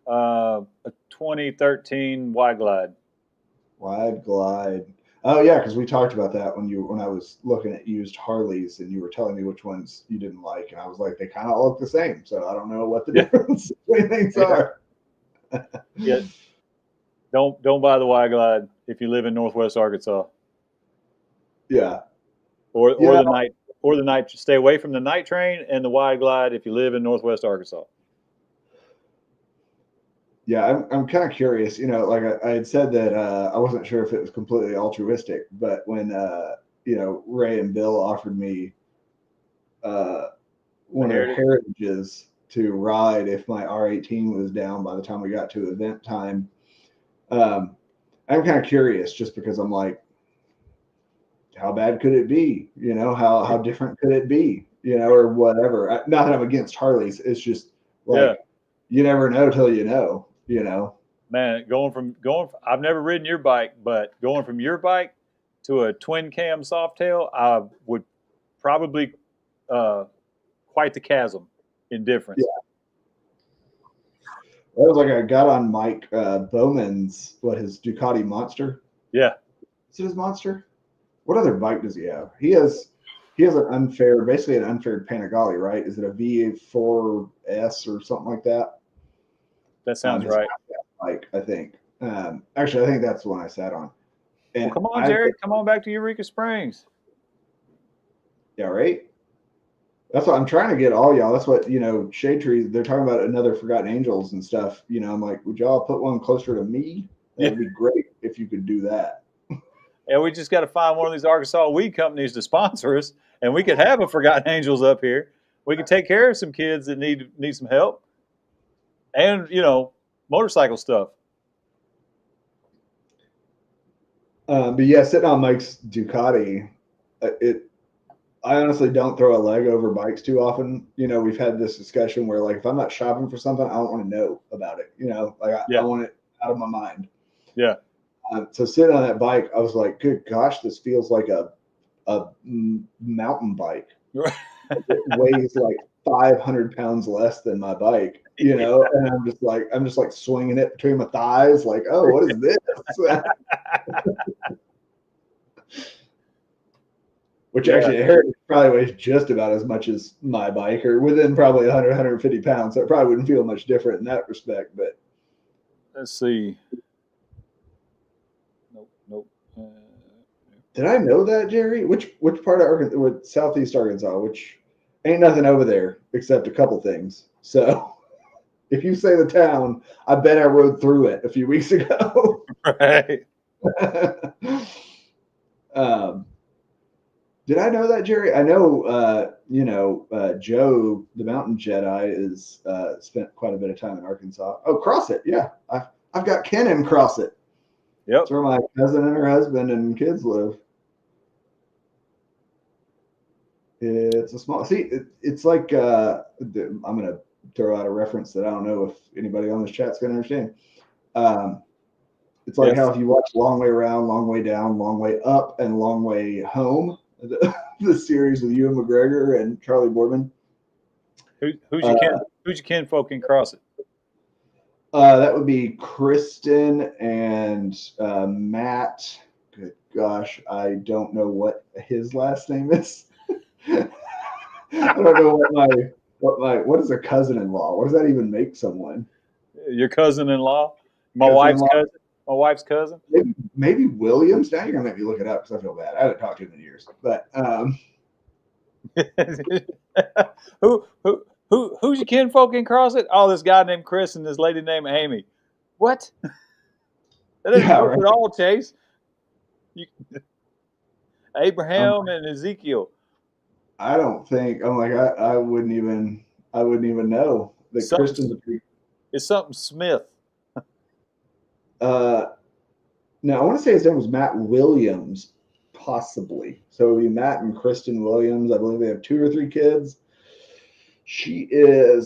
A 2013 Wide Glide. Wide Glide. Oh yeah, because we talked about that when I was looking at used Harleys and you were telling me which ones you didn't like, and I was like, they kind of look the same, so I don't know what the difference between things are. Yeah. Don't buy the Wide Glide if you live in Northwest Arkansas. Yeah. Or the night. Stay away from the night train and the Wide Glide if you live in Northwest Arkansas. Yeah, I'm kind of curious. Like I had said that I wasn't sure if it was completely altruistic, but when Ray and Bill offered me one of their Heritages to ride if my R18 was down by the time we got to event time, I'm kind of curious just because I'm like, how bad could it be? How different could it be? Or whatever. Not that I'm against Harleys. It's just like you never know till you know. Man, I've never ridden your bike, but going from your bike to a twin cam Softail, I would probably quite the chasm in difference. Yeah. That was like I got on Mike Bowman's his Ducati Monster. Yeah. Is it his Monster? What other bike does he have? He has basically an unfaired Panigale, right? Is it a V4S or something like that? That sounds right. Bike, I think. Actually, I think that's the one I sat on. And well, come on, Jerry. Come on back to Eureka Springs. Yeah, right? That's what I'm trying to get all y'all. That's what, Shade Tree, they're talking about another Forgotten Angels and stuff. I'm like, would y'all put one closer to me? That'd be great if you could do that. Yeah, we just got to find one of these Arkansas weed companies to sponsor us, and we could have a Forgotten Angels up here. We could take care of some kids that need some help, and motorcycle stuff. But yeah, sitting on Mike's Ducati, I honestly don't throw a leg over bikes too often. We've had this discussion where like if I'm not shopping for something, I don't want to know about it. I want it out of my mind. Yeah. So sitting on that bike, I was like, good gosh, this feels like a mountain bike. It weighs like 500 pounds less than my bike, and I'm just like swinging it between my thighs, like, oh, what is this? Which actually, Heritage probably weighs just about as much as my bike, or within probably 100, 150 pounds. So it probably wouldn't feel much different in that respect. But let's see. Nope. Did I know that, Jerry? Which part of Arkansas, Southeast Arkansas, which ain't nothing over there except a couple things. So if you say the town, I bet I rode through it a few weeks ago. Right. Did I know that, Jerry? I know, Joe, the Mountain Jedi, is spent quite a bit of time in Arkansas. Oh, Crossett, yeah. I've got Ken in Crossett. Yep. That's where my cousin and her husband and kids live. It's a small. See, it's like I'm gonna throw out a reference that I don't know if anybody on this chat's gonna understand. Um, it's like Yes. how if you watch Long Way Around, Long Way Down, Long Way Up, and Long Way Home, the series with Ewan McGregor and Charlie Boorman. Who's Uh, your kinfolk in CrossFit? that would be Kristen and Matt. Good gosh, I don't know what his last name is. I don't know what is a cousin-in-law? What does that even make someone? Your cousin-in-law? My wife's Cousin-in-law? cousin? My wife's cousin? Maybe Williams. Now you're gonna make me look it up because I feel bad. I haven't talked to him in years. But Who's your kinfolk in CrossFit? Oh, this guy named Chris and this lady named Amy. What? That doesn't yeah, work right. at all, Chase. You, Um, Abraham and Ezekiel. I don't think I'm like I wouldn't even know that Something, Kristen's a pretty. it's something Smith. Uh, now I want to say his name was Matt Williams, possibly. So it would be Matt and Kristen Williams. I believe they have 2 or 3 kids.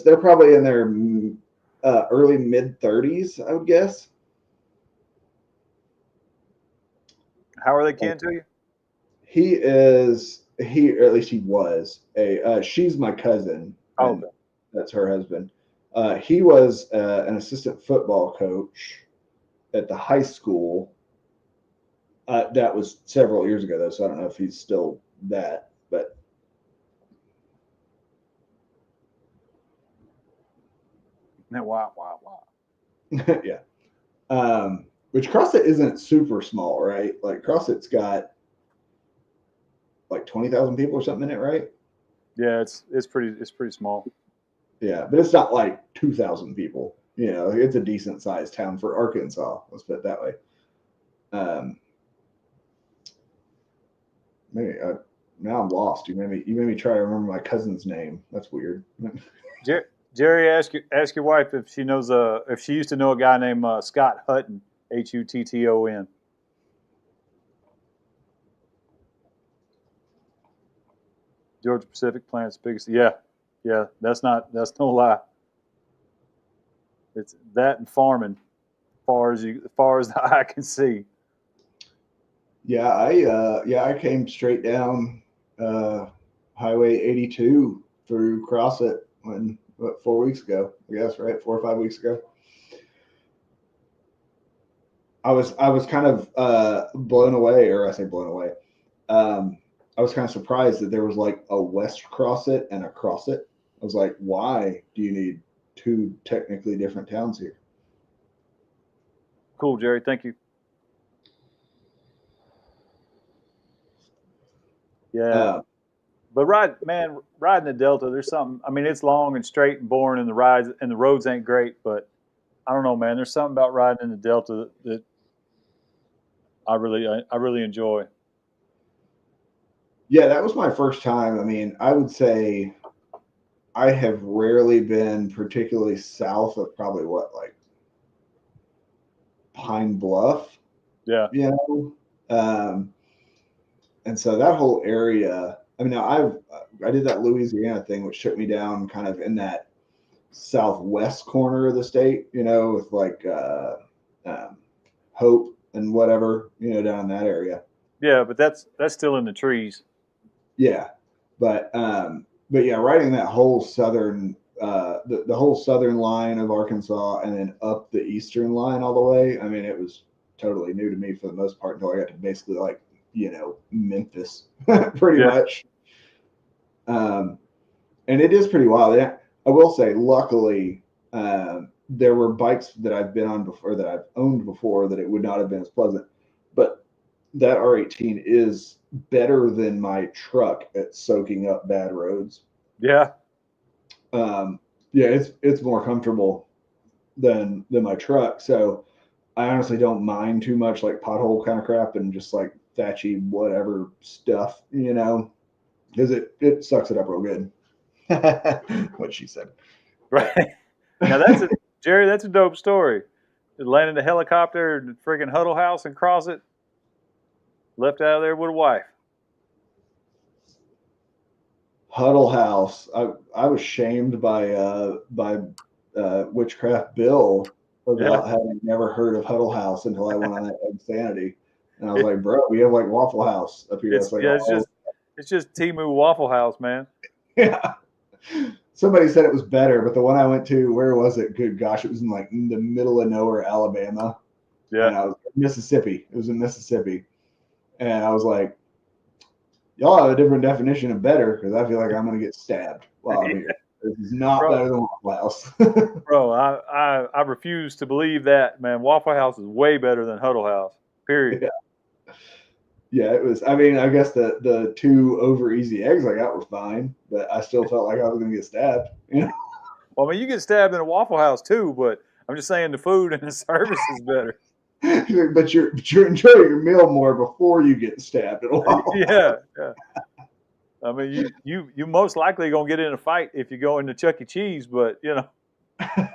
They're probably in their early mid-30s, I would guess. How are they kin to you? Or at least he was she's my cousin. Oh, And that's her husband. He was an assistant football coach at the high school. That was several years ago, though, so I don't know if he's still that. But wow. yeah, which CrossFit isn't super small, right? Like CrossFit's got like 20,000 people or something in it, right? Yeah, it's pretty small. Yeah, but it's not like 2,000 people. You know, it's a decent sized town for Arkansas. Let's put it that way. Maybe now I'm lost. You made me try to remember my cousin's name. That's weird. Jerry, ask your wife if she knows if she used to know a guy named Scott Hutton, Hutton. Georgia Pacific plant's biggest. Yeah, that's no lie. It's that and farming, as far as the eye can see. Yeah, I came straight down Highway 82 through CrossFit 4 weeks ago, I guess, right? 4 or 5 weeks ago. I was kind of blown away, or I say blown away. I was kind of surprised that there was like a West CrossFit and a CrossFit. I was like, why do you need 2 technically different towns here? Cool, Jerry. Thank you. Yeah, but riding the Delta, there's something. I mean, it's long and straight and boring, and the roads ain't great. But I don't know, man. There's something about riding in the Delta that I really enjoy. Yeah, that was my first time. I mean, I would say I have rarely been particularly south of probably like Pine Bluff, Yeah, you know? And so that whole area, I mean, I did that Louisiana thing, which took me down kind of in that southwest corner of the state, you know, with like Hope and whatever, you know, down in that area. yeah, but that's still in the trees. Yeah, but yeah, riding that whole southern the whole southern line of Arkansas and then up the eastern line all the way. I mean, it was totally new to me for the most part until I got to basically like Memphis, pretty Yeah, much. And it is pretty wild. Yeah, I will say, luckily, there were bikes that I've been on before that I've owned before that it would not have been as pleasant, but that R18 is better than my truck at soaking up bad roads. yeah. Yeah, it's more comfortable than my truck. So I honestly don't mind too much like pothole kind of crap and just like thatchy whatever stuff, because it sucks it up real good. What she said. Right. Now Jerry. That's a dope story. Landed a helicopter in the friggin' Huddle House and cross it. Left out of there with a wife. Huddle House. I was shamed by Witchcraft Bill Yeah. about having never heard of Huddle House until I went on that Insanity. And I was like, bro, we have like Waffle House up here. It's like, oh, It's just Timu Waffle House, man. yeah. Somebody said it was better, but the one I went to, where was it? Good gosh, it was in the middle of nowhere, Alabama. Yeah. And I was Mississippi. It was in Mississippi. And I was like, y'all have a different definition of better because I feel like I'm going to get stabbed while I'm here. This is not Bro. better than Waffle House. Bro, I refuse to believe that, man. Waffle House is way better than Huddle House. Period. Yeah. Yeah, it was. I mean, I guess the 2 over easy eggs I got were fine, but I still felt like I was going to get stabbed. You know? Well, I mean, you get stabbed in a Waffle House too, but I'm just saying the food and the service is better. but you're enjoying your meal more before you get stabbed at a Waffle Yeah, yeah. I mean, you most likely gonna get in a fight if you go into Chuck E. Cheese, but you know, at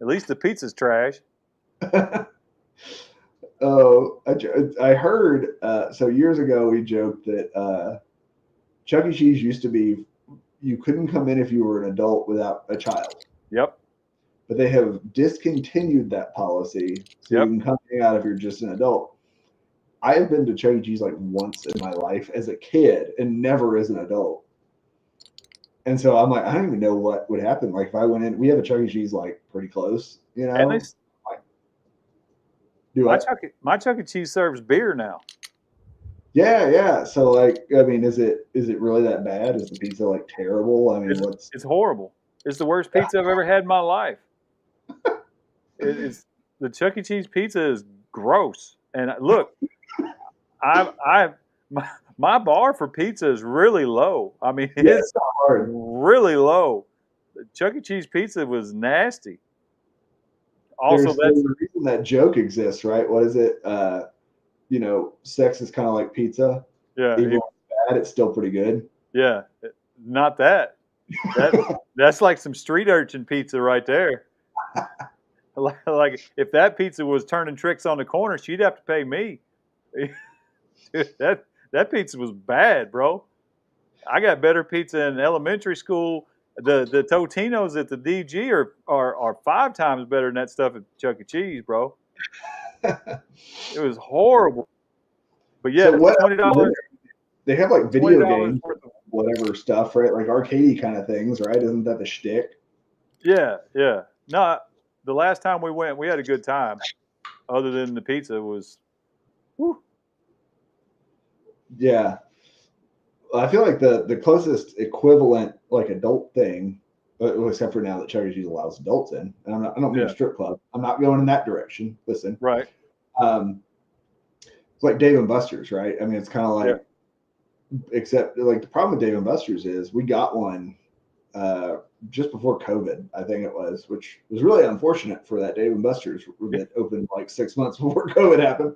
least the pizza's trash. Oh, I heard. So years ago, we joked that Chuck E. Cheese used to be you couldn't come in if you were an adult without a child. Yep. But they have discontinued that policy, so Yep. you can come out if you're just an adult. I have been to Chuck E. Cheese like once in my life as a kid and never as an adult. And so I'm like, I don't even know what would happen. Like if I went in, we have a Chuck E. Cheese like pretty close, you know. And Do my Chuck E. Cheese serves beer now. Yeah, yeah. So like, I mean, is it really that bad? Is the pizza like terrible? I mean, It's horrible. It's the worst pizza I've ever had in my life. It's the Chuck E. Cheese pizza is gross. And look, my bar for pizza is really low. I mean, it's hard. really low. The Chuck E. Cheese pizza was nasty. Also, there's a reason that joke exists, right? What is it? You know, sex is kind of like pizza. Yeah, even when it's bad, it's still pretty good. Yeah, not that. That's like some street urchin pizza right there. Like if that pizza was turning tricks on the corner, she'd have to pay me. that pizza was bad, bro. I got better pizza in elementary school. The Totinos at the DG are 5 times better than that stuff at Chuck E. Cheese, bro. It was horrible. But yeah, So what $20. They have like video games, whatever stuff, right? Like arcadey kind of things, right? Isn't that the shtick? Yeah, yeah. No, the last time we went, we had a good time. Other than the pizza was, whew. Yeah. I feel like the closest equivalent like adult thing, except for now that Chuck E. Cheese allows adults in, and I don't mean a strip club. I'm not going in that direction. Listen, Right. It's like Dave and Buster's, right? I mean, it's kind of like, except like the problem with Dave and Buster's is we got one just before COVID, I think it was, which was really unfortunate for that Dave and Buster's that opened like 6 months before COVID happened.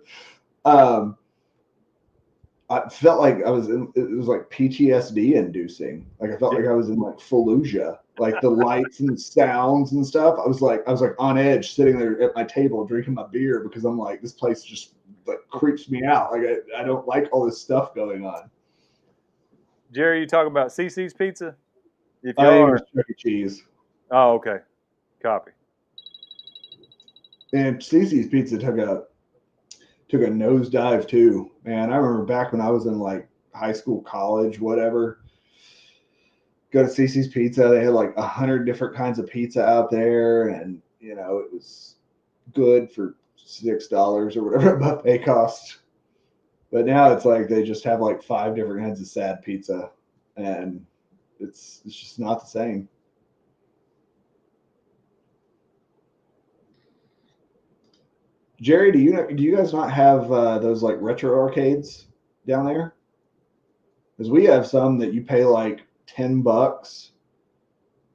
I felt like it was like PTSD inducing. Like I felt like I was in like Fallujah, like the lights and sounds and stuff. I was like on edge sitting there at my table drinking my beer because I'm like, this place just like creeps me out. Like I don't like all this stuff going on. Jerry, you talking about CC's Pizza? If you are Chuck E. Cheese. Oh, okay. Copy. And CC's Pizza took a nosedive too, man. I remember back when I was in like high school, college, whatever. Go to CC's Pizza. They had like 100 different kinds of pizza out there, and you know it was good for $6 or whatever a buffet cost. But now it's like they just have like 5 different kinds of sad pizza, and it's just not the same. Jerry, do you guys not have those like retro arcades down there? Because we have some that you pay like $10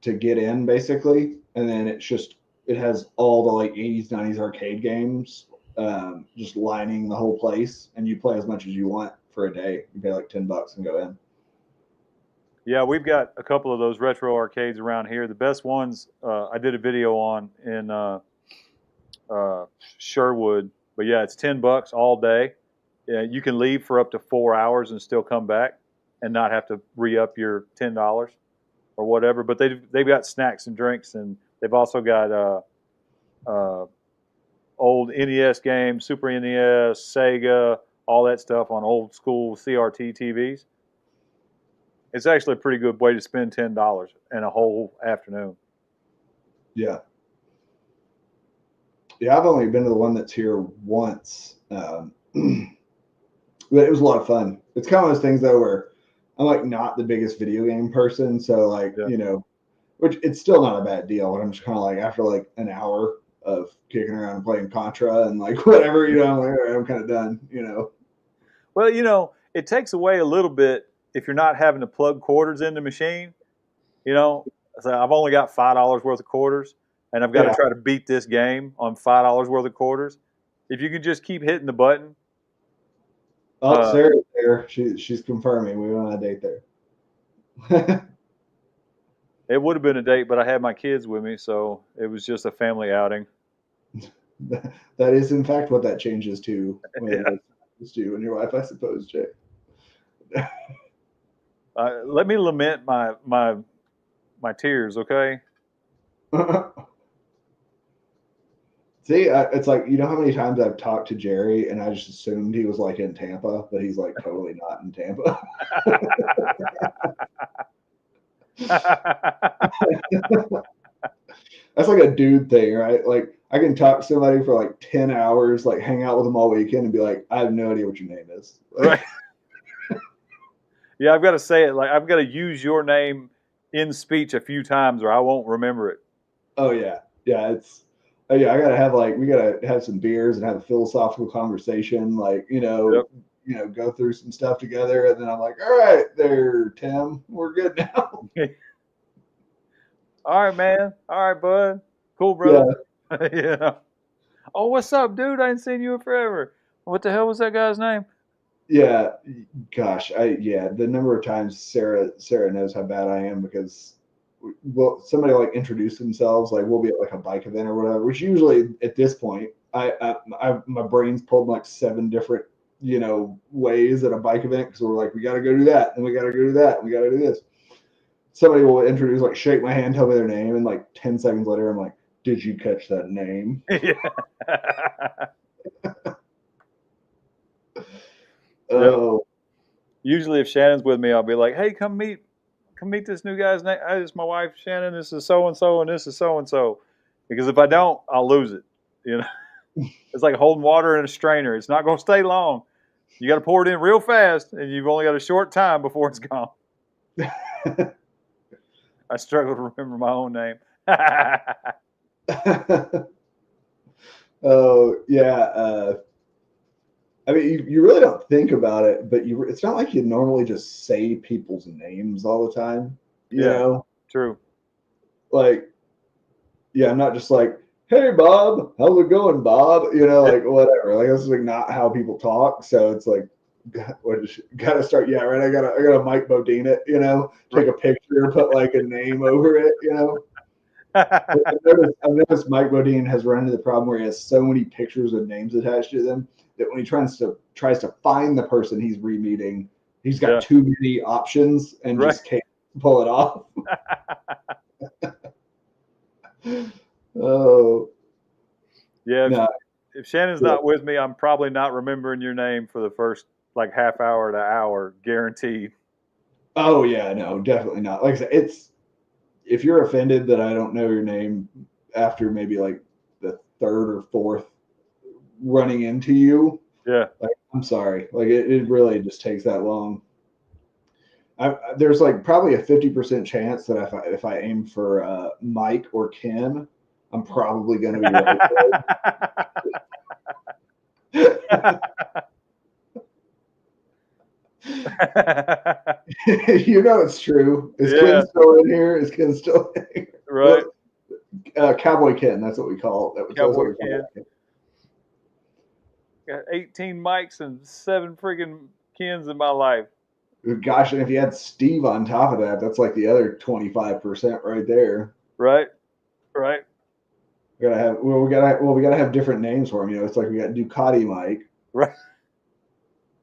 to get in, basically, and then it has all the like 80s, 90s arcade games just lining the whole place, and you play as much as you want for a day. You pay like $10 and go in. Yeah, we've got a couple of those retro arcades around here. The best ones I did a video on in Sherwood, but yeah, it's $10 all day. Yeah, you can leave for up to 4 hours and still come back. and not have to re-up your $10 or whatever. But they've got snacks and drinks, and they've also got old NES games, Super NES, Sega, all that stuff on old school CRT TVs. It's actually a pretty good way to spend $10 in a whole afternoon. Yeah. Yeah, I've only been to the one that's here once. But it was a lot of fun. It's kind of those things though where I'm like not the biggest video game person, so like which it's still not a bad deal. But I'm just kind of like after like an hour of kicking around and playing Contra and like whatever, I'm kind of done. Well, it takes away a little bit if you're not having to plug quarters in the machine. So I've only got $5 worth of quarters, and I've got to try to beat this game on $5 worth of quarters. If you can just keep hitting the button. Oh, Sarah's there. She's confirming we went on a date there. It would have been a date, but I had my kids with me, so it was just a family outing. That is, in fact, what that changes to when and your wife, I suppose, Jay. Let me lament my tears, okay? See, it's like, how many times I've talked to Jerry and I just assumed he was like in Tampa, but he's like totally not in Tampa. That's like a dude thing, right? Like I can talk to somebody for like 10 hours, like hang out with them all weekend and be like, I have no idea what your name is. Right. Yeah, I've got to say it. Like I've got to use your name in speech a few times or I won't remember it. Oh yeah. Yeah. I gotta have we gotta have some beers and have a philosophical conversation, go through some stuff together, and then I'm like, all right, there, Tim, we're good now. All right, man. All right, bud. Cool, brother. Yeah. Oh, what's up, dude? I ain't seen you in forever. What the hell was that guy's name? Yeah. Gosh, the number of times Sarah knows how bad I am because somebody like introduce themselves, like we'll be at like a bike event or whatever, which usually at this point my brain's pulled like 7 different ways at a bike event because we're like, we got to go do that and we got to go do that and we got to do this. Somebody will introduce, like shake my hand, tell me their name, and like 10 seconds later I'm like, did you catch that name? Oh, usually if Shannon's with me I'll be like, hey, come meet this new guy's name. Hey, this is my wife Shannon, this is so and so, and this is so and so. Because if I don't, I'll lose it. It's like holding water in a strainer. It's not going to stay long. You got to pour it in real fast, and you've only got a short time before it's gone. I struggle to remember my own name. Oh yeah. I mean, you really don't think about it, but it's not like you normally just say people's names all the time. You know? True. Like, yeah, I'm not just like, hey, Bob, how's it going, Bob? Like whatever. Like that's like not how people talk. So it's like, gotta start. Yeah, right. I gotta Mike Bodine it. Take a picture, put like a name over it. I've noticed Mike Bodine has run into the problem where he has so many pictures with names attached to them that when he tries to find the person he's re-meeting, he's got too many options and just can't pull it off. Oh. Yeah. If Shannon's not with me, I'm probably not remembering your name for the first like half hour to hour, guaranteed. Oh yeah, no, definitely not. Like I said, if you're offended that I don't know your name after maybe like the 3rd or 4th running into you, like I'm sorry. Like it really just takes that long. There's like probably a 50% chance that if I aim for Mike or Ken, I'm probably going to be right. It's true. Is Ken still in here? Is Ken still in here? Right. Cowboy Ken, that's what we call it. Cowboy Ken. Got 18 mics and 7 freaking Kens in my life. Gosh, and if you had Steve on top of that, that's like the other 25% right there. Right. We gotta have different names for him. It's like we got Ducati Mike. Right.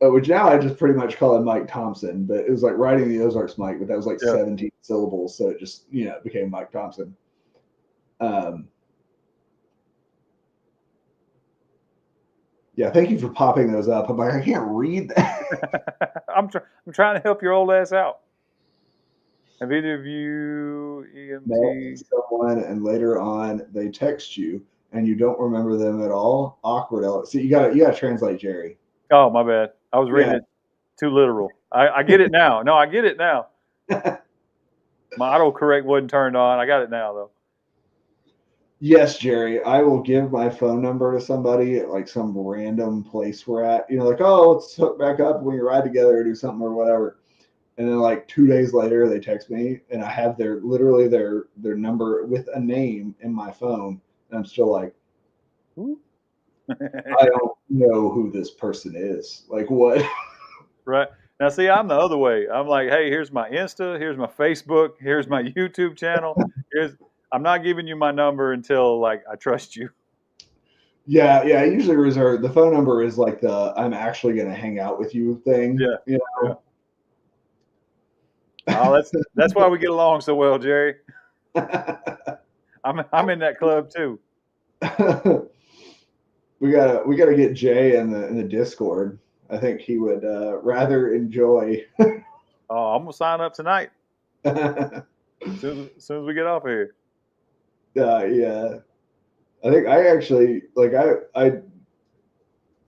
which now I just pretty much call him Mike Thompson, but it was like Riding the Ozarks Mike, but that was like 17 syllables, so it just became Mike Thompson. Yeah, thank you for popping those up. I'm like, I can't read that. I'm trying to help your old ass out. Have either of you met someone and later on they text you and you don't remember them at all? Awkward. See, you gotta translate, Jerry. Oh, my bad. I was reading it too literal. I get it now. No, I get it now. My autocorrect wasn't turned on. I got it now, though. Yes, Jerry. I will give my phone number to somebody at like some random place we're at. Like, oh, let's hook back up when we ride together or do something or whatever. And then like 2 days later, they text me, and I have their number with a name in my phone, and I'm still like, I don't know who this person is. Like, what? Right. Now, see, I'm the other way. I'm like, hey, here's my Insta, here's my Facebook, here's my YouTube channel. I'm not giving you my number until like I trust you. Yeah. I usually reserve the phone number is like the I'm actually going to hang out with you thing. Yeah. Yeah. Oh, that's why we get along so well, Jerry. I'm in that club too. We gotta get Jay in the Discord. I think he would rather enjoy. Oh, I'm gonna sign up tonight. As soon as we get off here. Yeah, I think I actually like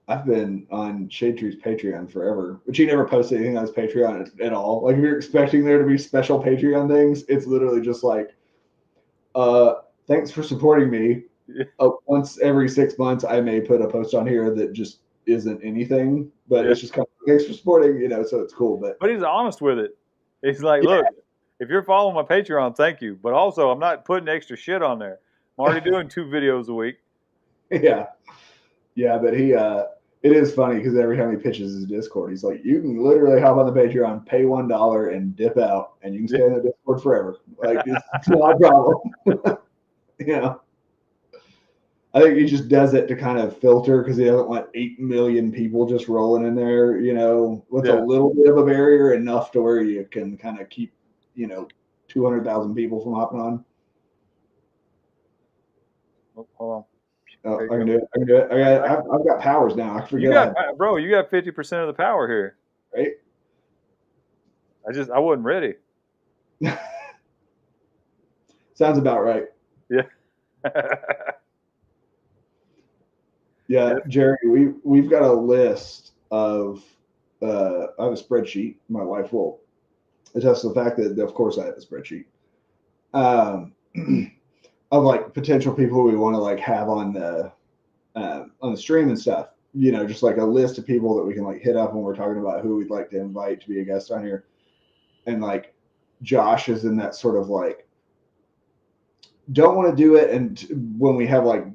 I've been on Shade Tree's Patreon forever, but he never posted anything on his Patreon at all. Like if you're expecting there to be special Patreon things, it's literally just like, thanks for supporting me. Once every 6 months, I may put a post on here that just isn't anything, but it's just kind of thanks for supporting, so it's cool. But he's honest with it. He's like, look, if you're following my Patreon, thank you. But also, I'm not putting extra shit on there. I'm already doing 2 videos a week. Yeah, but it is funny because every time he pitches his Discord, he's like, you can literally hop on the Patreon, pay $1 and dip out, and you can stay in the Discord forever. Like, it's not a problem. I think he just does it to kind of filter because he doesn't want 8 million people just rolling in there, with a little bit of a barrier, enough to where you can kind of keep, 200,000 people from hopping on. Oh, hold on. Oh, I can do it. I've got powers now. I forget. Bro, you got 50% of the power here. Right? I wasn't ready. Sounds about right. Yeah. Yeah, Jerry, we've got a list of I have a spreadsheet. My wife will attest to the fact that, of course, I have a spreadsheet of like potential people we want to like have on the stream and stuff. Just like a list of people that we can like hit up when we're talking about who we'd like to invite to be a guest on here. And like Josh is in that sort of like don't want to do it, and when we have like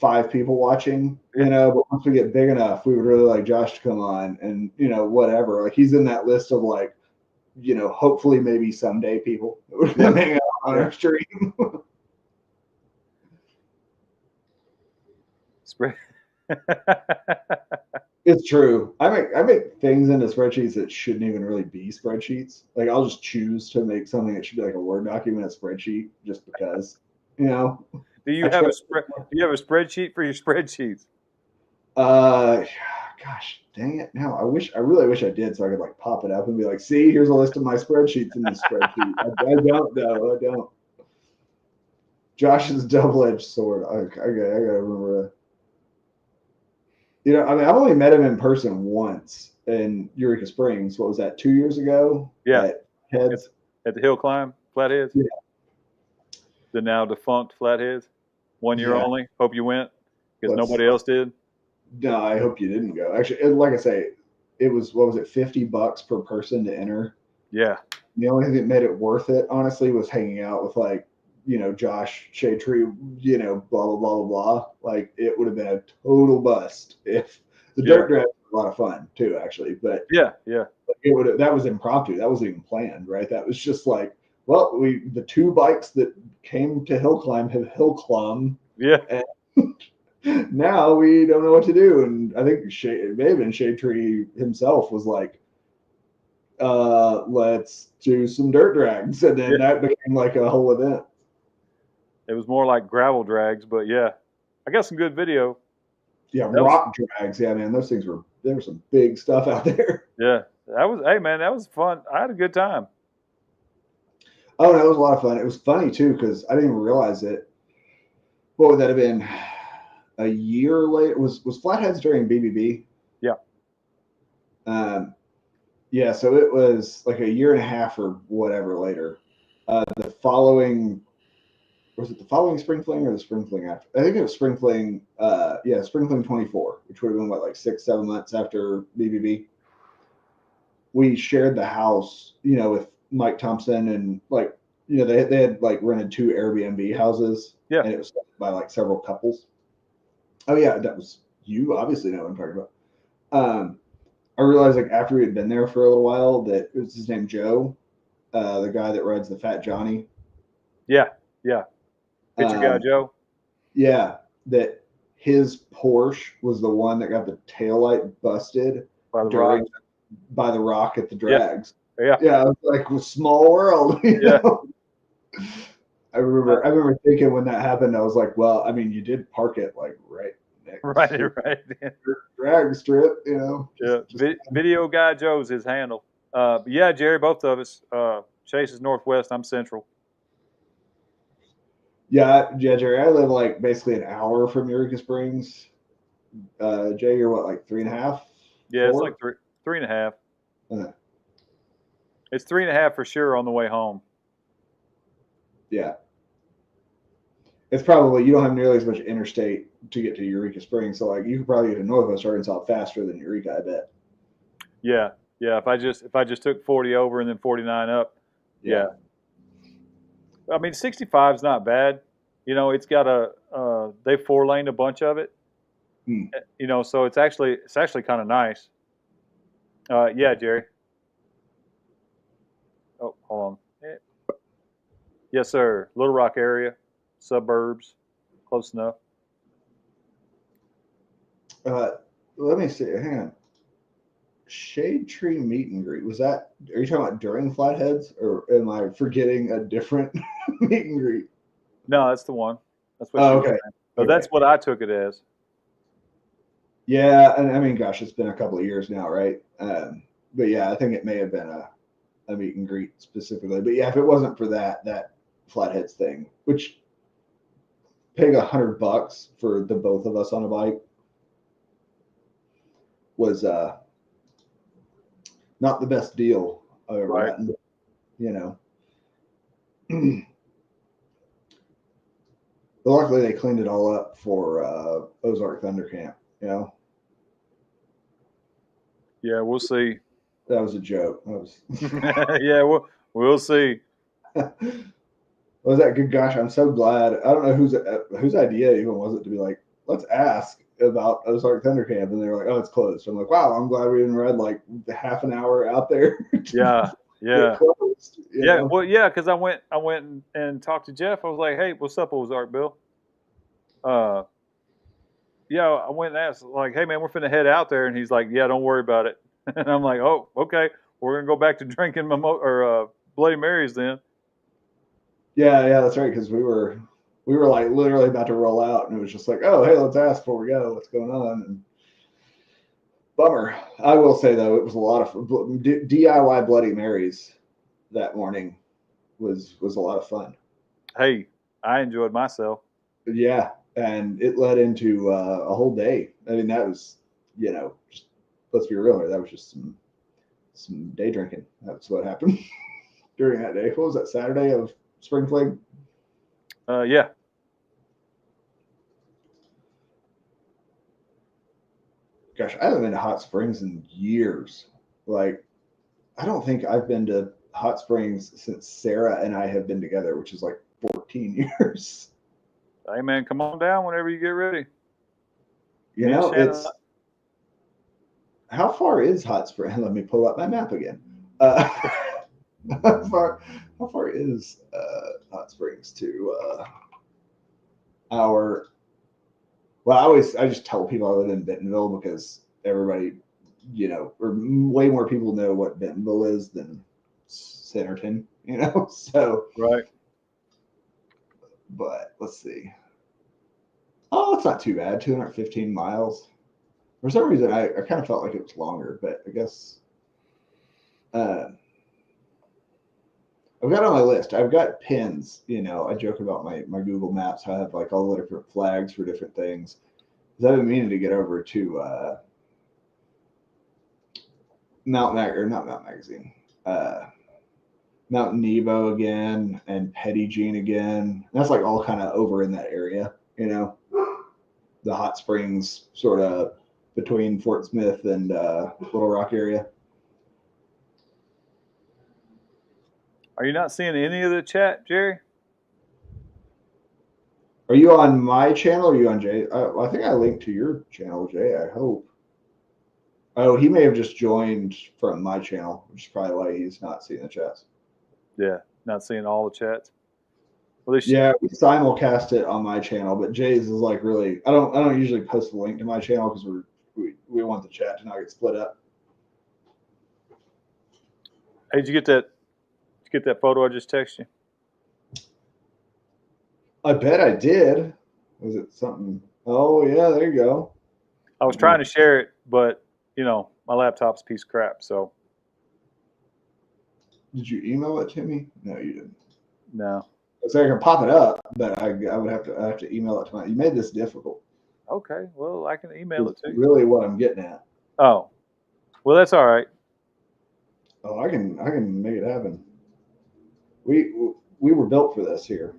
5 people watching, but once we get big enough, we would really like Josh to come on and, whatever. Like he's in that list of like, hopefully maybe someday people would hang out on our stream. It's true. I make things into spreadsheets that shouldn't even really be spreadsheets. Like I'll just choose to make something that should be like a Word document, a spreadsheet, just because, Do you have a spreadsheet for your spreadsheets? Gosh, dang it! Now I really wish I did, so I could like pop it up and be like, "See, here's a list of my spreadsheets in this spreadsheet." I don't know. I don't. Josh's double-edged sword. I gotta remember. I've only met him in person once in Eureka Springs. What was that? 2 years ago? Yeah. At the Hill Climb, Flatheads. Yeah. The now defunct Flatheads. 1 year only. Hope you went because nobody else did. No, I hope you didn't go. Actually, like I say, it was $50 per person to enter. Yeah. The only thing that made it worth it, honestly, was hanging out with like, Josh, Shade Tree, blah blah blah blah blah. Like it would have been a total bust if the dirt drive was a lot of fun too, actually. But that was impromptu. That wasn't even planned, right? That was just like, well, the 2 bikes that came to Hill Climb have hill clumb. Yeah. And Now we don't know what to do. And I think it may have been Shade Tree himself was like, let's do some dirt drags. And then Yeah, that became like a whole event. it was more like gravel drags, but yeah, I got some good video. Yeah, That was rock drags. Yeah, man, those things there was some big stuff out there. yeah, that was hey man, that was fun. I had a good time. Oh, no, it was a lot of fun. It was funny too because I didn't even realize it. What would that have been? A year later was Flatheads during BBB. Yeah, Um, yeah, so it was like a year and a half or whatever later. The following was it the following spring fling or the spring fling after? I think it was spring fling. Yeah, spring fling 24, which would have been what like 6-7 months after BBB. We shared the house, with Mike Thompson and like they had like rented 2 Airbnb houses yeah, and it was by like several couples. Oh yeah, that was you obviously know what I'm talking about. I realized like after we had been there for a little while that it was his name Joe, the guy that rides the Fat Johnny. yeah, yeah. Picture guy Um, Joe yeah, that his Porsche was the one that got the taillight busted by the rock. during by the rock at the Yeah, drags. yeah, Yeah, it was like a small world. yeah. I remember thinking when that happened, I was like, well, I mean, you did park it like right next Right, to right. the drag strip, Yeah, just video guy Joe's his handle. But yeah, Jerry, both of us. Chase is northwest. I'm central. yeah, Jerry. I live like basically an hour from Eureka Springs. Jay, you're what, like 3.5, Yeah, it's like 4? three and a half. Uh, It's 3.5 for sure on the way home. yeah, it's probably you don't have nearly as much interstate to get to Eureka Springs, so like you could probably get to Northwest Arkansas faster than Eureka, I bet. Yeah, yeah. If I just took 40 over and then 49 up, yeah. Yeah. I mean 65 is not bad. It's got they 4-laned a bunch of it. Hmm. So it's actually kind of nice. Yeah, Jerry. Oh, hold on. Yes, sir. Little Rock area, suburbs, close enough. Uh, Let me see. Hang on. Shade Tree meet and greet. Are you talking about during Flatheads or am I forgetting a different meet and greet? No, that's the one. That's what she Oh, was okay. saying. But Okay. that's what I took it as. Yeah. And I mean, gosh, it's been a couple of years now, right? But yeah, I think it may have been a meet and greet specifically. But yeah, if it wasn't for that Flatheads thing, which paying $100 for the both of us on a bike was not the best deal I've ever Right. gotten. You know, but luckily they cleaned it all up for Ozark Thunder Camp. Yeah, we'll see. That was a joke. That was Yeah, we'll see. was that good? Gosh, I'm so glad. I don't know whose idea even was it to be like, let's ask about Ozark Thunder Camp, and they were like, oh, it's closed. So I'm like, wow, I'm glad we didn't read like half an hour out there. Yeah, Get yeah, closed. yeah. Well, yeah, because I went and talked to Jeff. I was like, "Hey, what's up, Ozark Bill?" Uh, yeah, I went and asked, like, "Hey, man, we're finna head out there," and he's like, "Yeah, don't worry about it." And I'm like, "Oh, okay, we're gonna go back to drinking Bloody Marys then." Yeah, that's right. Because we were like literally about to roll out, and it was just like, oh, hey, let's ask before we go. What's going on? And bummer. I will say though, it was a lot of DIY Bloody Marys that morning was a lot of fun. Hey, I enjoyed myself. Yeah, and it led into a whole day. I mean, that was just let's be real here. That was just some day drinking. That's what happened during that day. What was that Saturday of Spring Fling? Yeah, Gosh, I haven't been to Hot Springs in years. Like, I don't think I've been to Hot Springs since Sarah and I have been together, which is like 14 years. hey, man, come on down whenever you get ready. Me and Shannon. It's how far is Hot Springs? Let me pull up my map again. How far is Hot Springs to our Well, I just tell people I live in Bentonville because everybody, or way more people know what Bentonville is than Centerton, So, Right. but let's see. Oh, it's not too bad. 215 miles. For some reason, I kind of felt like it was longer, but I guess I've got on my list. I've got pins. I joke about my Google Maps. I have like all the different flags for different things. Because I've been meaning to get over to not Mount Magazine, Mount Nebo again, and Petit Jean again. That's like all kind of over in that area, the hot springs sort of between Fort Smith and Little Rock area. Are you not seeing any of the chat, Jerry? Are you on my channel or are you on Jay? I think I linked to your channel, Jay. I hope. Oh, he may have just joined from my channel, which is probably why he's not seeing the chats. Yeah, not seeing all the chats. Well, yeah, we simulcast it on my channel, but Jay's is like really. I don't usually post the link to my channel because we want the chat to not get split up. Hey, did you get that? Did you get that photo I just texted you? I bet I did. Was it something? Oh yeah, there you go. I was trying to share it, but my laptop's a piece of crap. So. Did you email it to me? No, you didn't. No. So I can pop it up, but I would have to email it to my. You made this difficult. Okay, well I can email it to you. Really, what I'm getting at. Oh, well that's all right. Oh, I can make it happen. We were built for this here.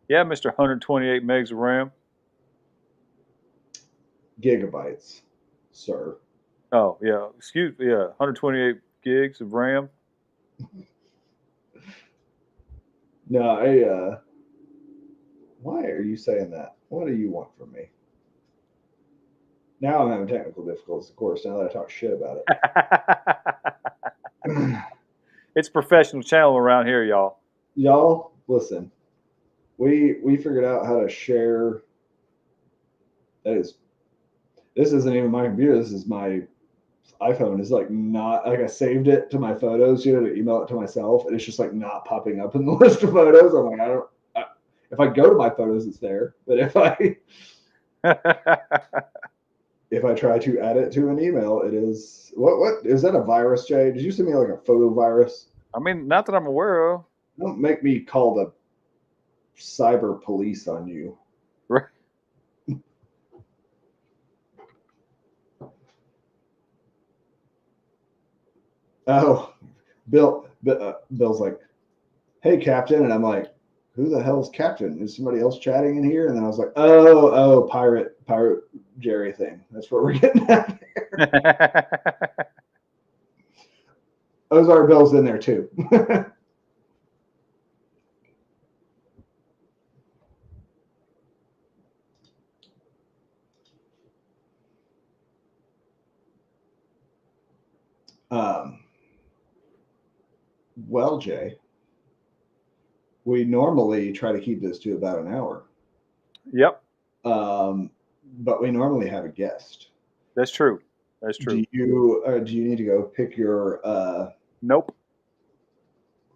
Yeah, Mr. 128 megs of RAM. Gigabytes, sir. Oh yeah, excuse me. Yeah, 128 gigs of RAM. No, why are you saying that? What do you want from me? Now I'm having technical difficulties, of course, now that I talk shit about it. It's a professional channel around here, y'all. Y'all, listen. We figured out how to share. This isn't even my computer. This is my iPhone. It's like not like I saved it to my photos, to email it to myself, and it's just like not popping up in the list of photos. I'm like, if I go to my photos, it's there. But if I try to add it to an email, it is what is that a virus, Jay? Did you send me like a photo virus? I mean, not that I'm aware of. Don't make me call the cyber police on you. Right. Oh, Bill's like, hey, Captain. And I'm like, who the hell's Captain? Is somebody else chatting in here? And then I was like, oh, pirate Jerry thing. That's what we're getting at here. Ozark Bill's in there too. Well, Jay, we normally try to keep this to about an hour. Yep. But we normally have a guest. That's true. That's true. Do you need to go pick your? Nope.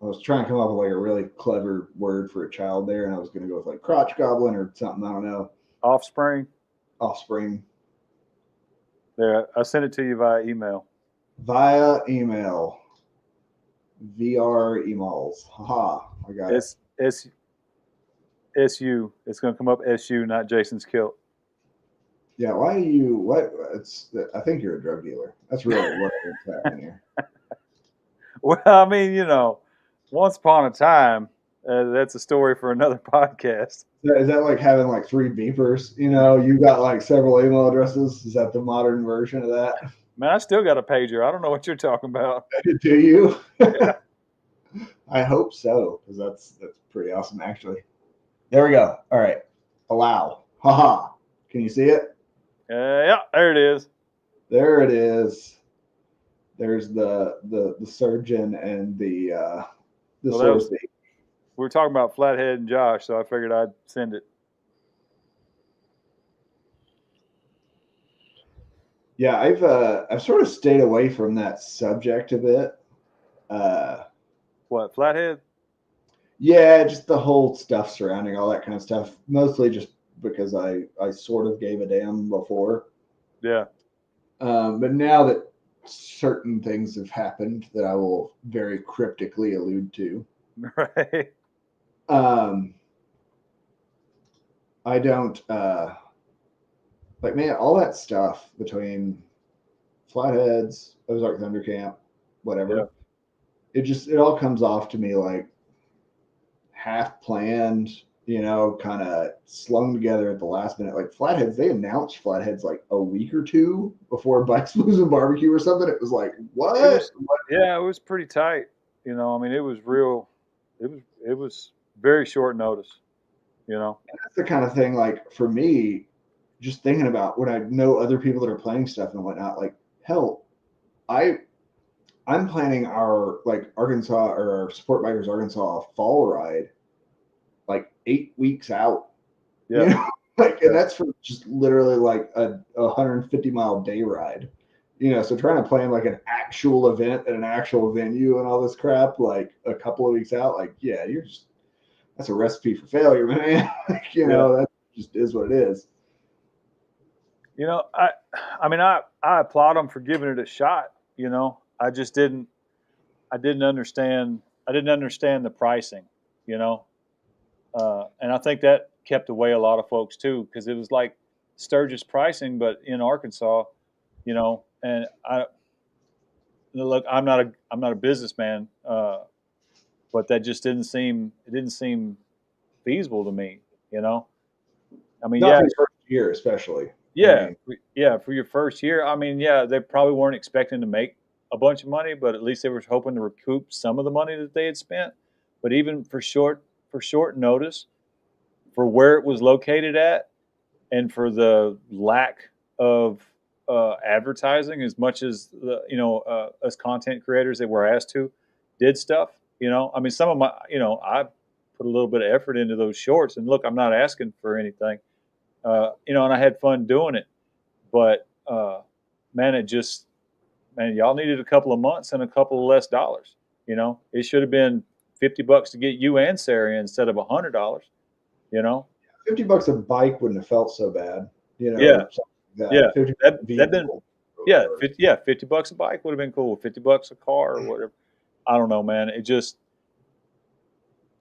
I was trying to come up with like a really clever word for a child there, and I was going to go with like crotch goblin or something. I don't know. Offspring. There, I sent it to you via email. VR emails. Haha, I got it. SU. It's going to come up SU, not Jason's kilt. Yeah, why are you? What? I think you're a drug dealer. That's really what's happening here. Well, I mean, once upon a time, that's a story for another podcast. Is that like having like 3 beepers? You got like several email addresses. Is that the modern version of that? Man, I still got a pager. I don't know what you're talking about. Do you? Yeah. I hope so, because that's pretty awesome, actually. There we go. All right. Allow. Haha. Can you see it? Yeah, there it is. There it is. There's the surgeon and the we were talking about Flathead and Josh, so I figured I'd send it. Yeah, I've sort of stayed away from that subject a bit. What, Flathead? Yeah, just the whole stuff surrounding all that kind of stuff. Mostly just because I sort of gave a damn before. Yeah. But now that certain things have happened that I will very cryptically allude to, Right. um, I don't like, man, all that stuff between Flatheads, Ozark Thunder Camp, Yeah. whatever. It all comes off to me like half planned, kind of slung together at the last minute. Like Flatheads, they announced Flatheads like a week or two before Bikes, Blues, and Barbecue or something. It was like, It what? was, yeah, it was pretty tight. I mean, it was real. It was very short notice. You know. That's the kind of thing, like, for me, just thinking about when I know other people that are playing stuff and whatnot, like, hell, I I'm planning our like Arkansas or our Support Bikers Arkansas fall ride like 8 weeks out. You Yeah. know, like, and Yeah. that's for just literally like a 150-mile day ride. So trying to plan like an actual event at an actual venue and all this crap like a couple of weeks out, like, yeah, that's a recipe for failure, man. Like, Yeah. that just is what it is. I mean, I applaud them for giving it a shot. I just didn't. I didn't understand. I didn't understand the pricing. You know, and I think that kept away a lot of folks too, because it was like Sturgis pricing, but in Arkansas. And I look. I'm not a businessman, but that just didn't seem. It didn't seem feasible to me. You know. I mean, Not yeah, for your first year, especially. I yeah, mean, yeah, for your first year. I mean, yeah, they probably weren't expecting to make a bunch of money, but at least they were hoping to recoup some of the money that they had spent. But even for short notice, for where it was located at, and for the lack of advertising, as much as as content creators that were asked to, did stuff. I mean, some of my, I put a little bit of effort into those shorts, and look, I'm not asking for anything, and I had fun doing it. But man, y'all needed a couple of months and a couple of less dollars. It should have been $50 to get you and Sarah instead of $100. You know, $50 a bike wouldn't have felt so bad, yeah, or something like yeah, that. 50 that been vehicle yeah, or 50 bucks a bike would have been cool. $50 a car or whatever. I don't know, man. It just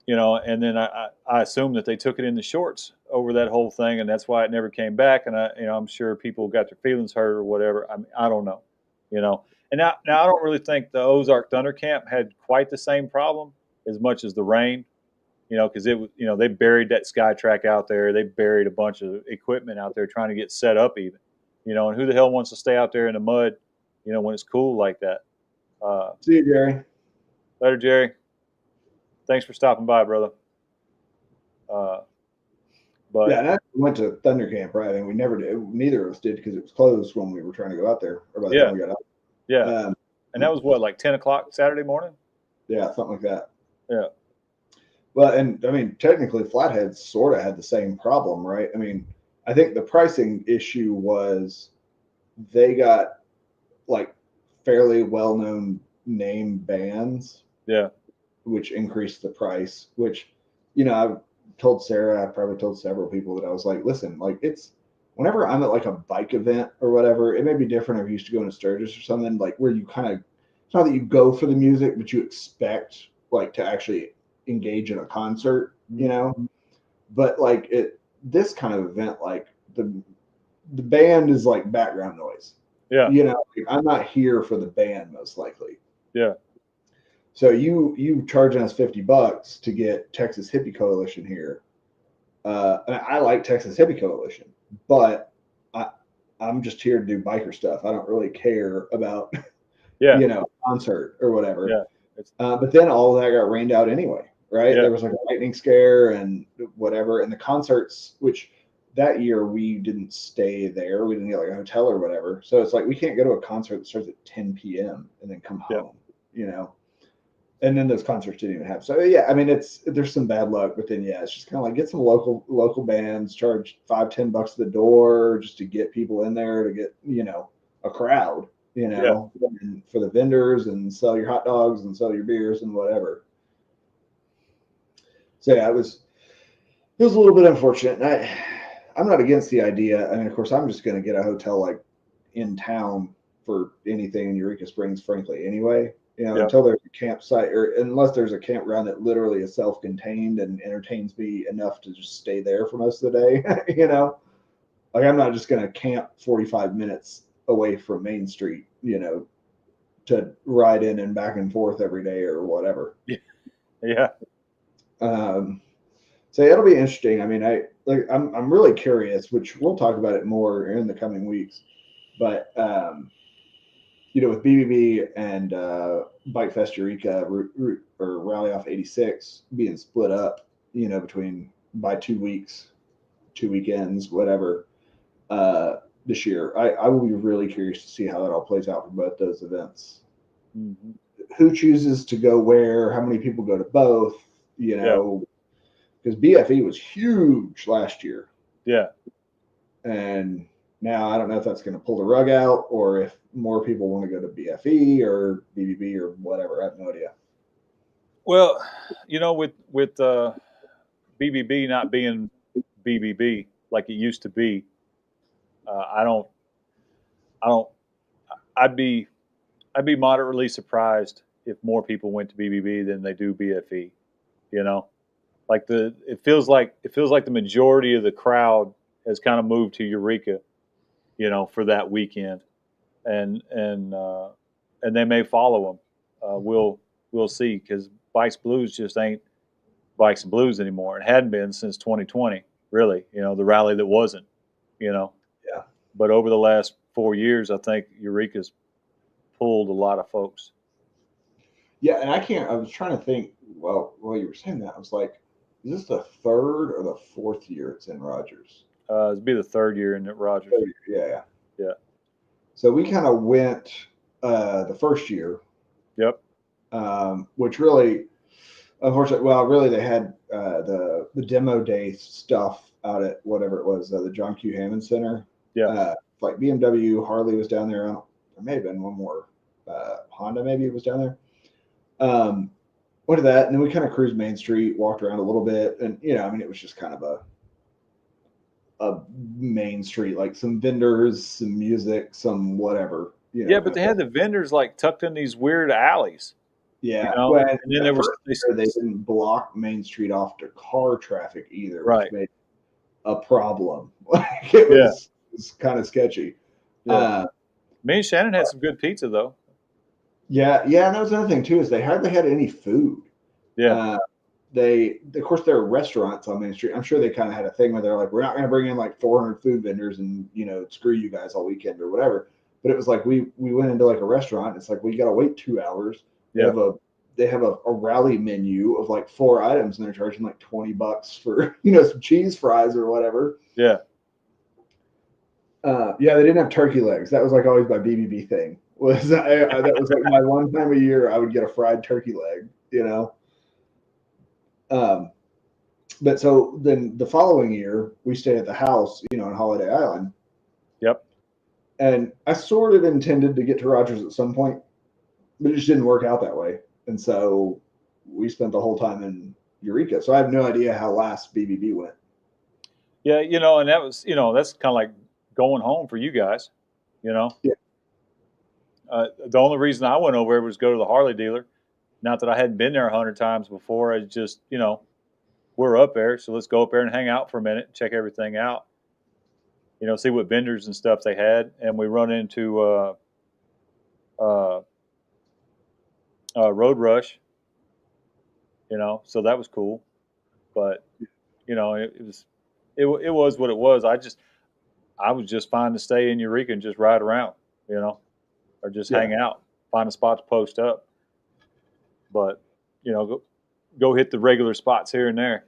and then I assumed that they took it in the shorts over that whole thing, and that's why it never came back. And I'm sure people got their feelings hurt or whatever. I mean, I don't know, you know. And now I don't really think the Ozark Thunder Camp had quite the same problem as much as the rain, because it was, they buried that sky track out there. They buried a bunch of equipment out there trying to get set up even, and who the hell wants to stay out there in the mud, when it's cool like that. See you, Jerry. Later, Jerry. Thanks for stopping by, brother. Uh, Yeah, but and I went to Thunder Camp, right? And we never did. Neither of us did because it was closed when we were trying to go out there, or by the yeah, time we got out. yeah. Um, And that was what, like 10 o'clock Saturday morning? yeah, something like that. Yeah. Well, and I mean, technically, Flatheads sort of had the same problem, right? I mean, I think the pricing issue was they got like fairly well-known name bands, Yeah. which increased the price. Which, I've told Sarah, I probably told several people that I was like, listen, like, it's whenever I'm at like a bike event or whatever, it may be different if you used to go to Sturgis or something, like where you kind of, it's not that you go for the music, but you expect like to actually engage in a concert, but like this kind of event, like the band is like background noise. Yeah. Like, I'm not here for the band most likely. Yeah. So you charging us $50 to get Texas Hippie Coalition here. And I like Texas Hippie Coalition, but I'm just here to do biker stuff. I don't really care about Yeah. concert or whatever. Yeah. But then all of that got rained out anyway, right? Yeah. There was like a lightning scare and whatever, and the concerts, which that year we didn't stay there, we didn't get like a hotel or whatever. So it's like we can't go to a concert that starts at 10 p.m. and then come Yeah. home, And then those concerts didn't even happen. So yeah, I mean, there's some bad luck, but then yeah, it's just kind of like get some local bands, charge $5-10 at the door just to get people in there to get a crowd, and for the vendors and sell your hot dogs and sell your beers and whatever. So yeah, it was a little bit unfortunate. And I'm not against the idea. I mean, of course, I'm just going to get a hotel like in town for anything in Eureka Springs, frankly, anyway. Until there's a campsite, or unless there's a campground that literally is self-contained and entertains me enough to just stay there for most of the day. Like I'm not just going to camp 45 minutes away from Main Street, to ride in and back and forth every day or whatever. Yeah. So it'll be interesting. I mean, I'm really curious, which we'll talk about it more in the coming weeks. But with BBB and Bike Fest Eureka or Rally Off 86 being split up, between by 2 weeks, 2 weekends, whatever, this year, I will be really curious to see how that all plays out for both those events. Mm-hmm. Who chooses to go where? How many people go to both? Because BFE was huge last year. Yeah. And now I don't know if that's going to pull the rug out or if more people want to go to BFE or BBB or whatever. I have no idea. Well, with BBB not being BBB like it used to be, I'd be moderately surprised if more people went to BBB than they do BFE. Like it feels like the majority of the crowd has kind of moved to Eureka, for that weekend, and they may follow them. We'll see, because Bikes Blues just ain't Bikes and Blues anymore. It hadn't been since 2020, really. The rally that wasn't. Yeah. But over the last 4 years, I think Eureka's pulled a lot of folks. Yeah, and I was trying to think. Well, while you were saying that, I was like, is this the third or the fourth year it's in Rogers? It'd be the third year in Rogers. Yeah. So we kind of went the first year. Yep. Which really, unfortunately, really they had the demo day stuff out at whatever it was, the John Q. Hammond Center. Yeah. Like BMW, Harley was down there. There may have been one more. Honda maybe was down there. Went to that, and then we kind of cruised Main Street, walked around a little bit, and it was just kind of a Main Street, like some vendors, some music, some whatever. Yeah, but they had the vendors like tucked in these weird alleys. Yeah, and then they didn't block Main Street off to car traffic either, right? Which made a problem. Like it was kind of sketchy. Yeah. Me and Shannon had some good pizza though. Yeah, and that was another thing too, is they hardly had any food. Yeah. Of course, there are restaurants on Main Street. I'm sure they kind of had a thing where they're like, we're not going to bring in like 400 food vendors and screw you guys all weekend or whatever. But it was like we went into like a restaurant. It's like we got to wait 2 hours. Yeah. They have a rally menu of like 4 items, and they're charging like $20 for some cheese fries or whatever. Yeah. They didn't have turkey legs. That was like always my BBB thing. That was like my one time a year I would get a fried turkey leg. But so then the following year we stayed at the house, on Holiday Island. Yep. And I sort of intended to get to Rogers at some point, but it just didn't work out that way. And so we spent the whole time in Eureka. So I have no idea how last BBB went. Yeah, and that was, that's kind of like going home for you guys, Yeah. The only reason I went over there was go to the Harley dealer. Not that I hadn't been there 100 times before. I just, we're up there, so let's go up there and hang out for a minute, check everything out. See what vendors and stuff they had, and we run into Road Rush. So that was cool. But it was what it was. I was just fine to stay in Eureka and just ride around, or just hang out, find a spot to post up. But go hit the regular spots here and there.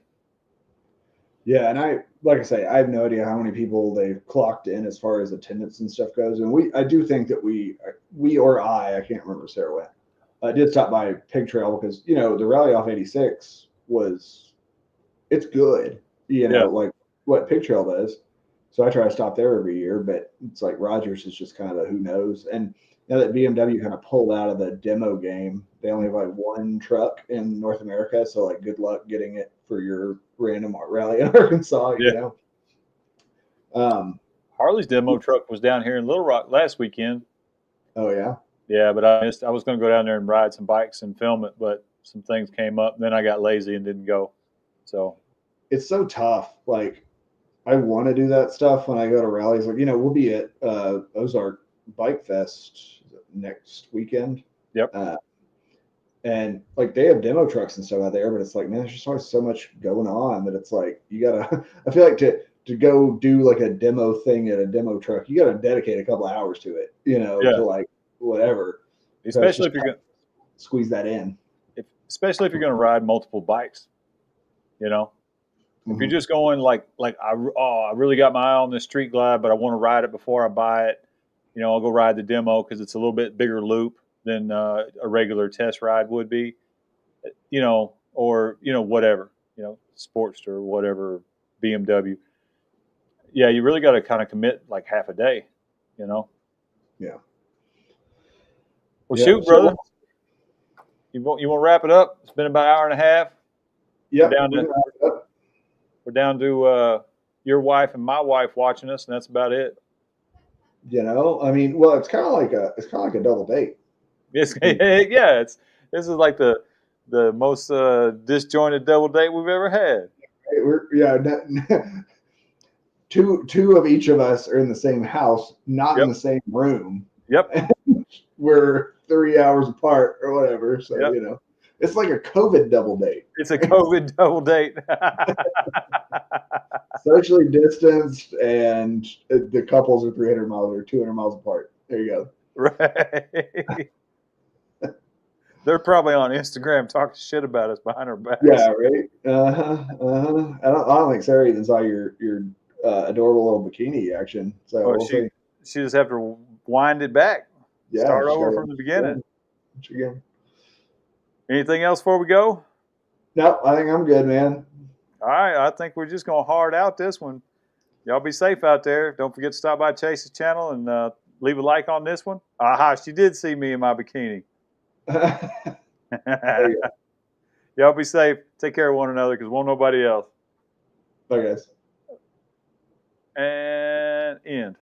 Yeah, and like I say, I have no idea how many people they've clocked in as far as attendance and stuff goes. And I do think that I can't remember Sarah went, did stop by Pig Trail because the Rally Off 86 it's good, like what Pig Trail does. So I try to stop there every year, but it's like Rogers is just kind of a who knows. And now that BMW kind of pulled out of the demo game, they only have like one truck in North America. So like, good luck getting it for your random rally in Arkansas, Yeah. you know. Harley's demo truck was down here in Little Rock last weekend. Oh yeah. Yeah, but I missed. I was going to go down there and ride some bikes and film it, but some things came up. And then I got lazy and didn't go. So It's so tough. Like, I want to do that stuff when I go to rallies. Like, we'll be at Ozark Bike Fest next weekend. Yep. And like, they have demo trucks and stuff out there, but it's like, man, there's just always so much going on that it's like, you gotta. I feel like to go do like a demo thing at a demo truck, you gotta dedicate a couple of hours to it, to like whatever. especially if you're going to squeeze that in. especially if you're going to ride multiple bikes, you know. If you're just going like I really got my eye on this Street Glide, but I want to ride it before I buy it, I'll go ride the demo because it's a little bit bigger loop than a regular test ride would be, or whatever, Sportster or whatever, BMW. Yeah, you really got to kind of commit like half a day, Yeah. Well, Yeah, shoot, so- brother. You want to wrap it up? It's been about an hour and a half. Yeah. We're down to your wife and my wife watching us, and that's about it. I mean, well, it's kind of like a double date. This is like the most disjointed double date we've ever had. Two of each of us are in the same house, not in the same room. Yep. We're 3 hours apart or whatever. So, it's like a COVID double date. It's a COVID double date. Socially distanced, and the couples are 300 miles or 200 miles apart. There you go. Right. They're probably on Instagram talking shit about us behind our backs. Yeah, right. I don't think Sarah even saw your adorable little bikini action. So she just have to wind it back. Yeah, start over from the beginning. Again. Anything else before we go? No, I think I'm good, man. All right, I think we're just going to hard out this one. Y'all be safe out there. Don't forget to stop by Chase's channel and leave a like on this one. Aha, she did see me in my bikini. Y'all be safe. Take care of one another because won't nobody else. Bye, guys. And end.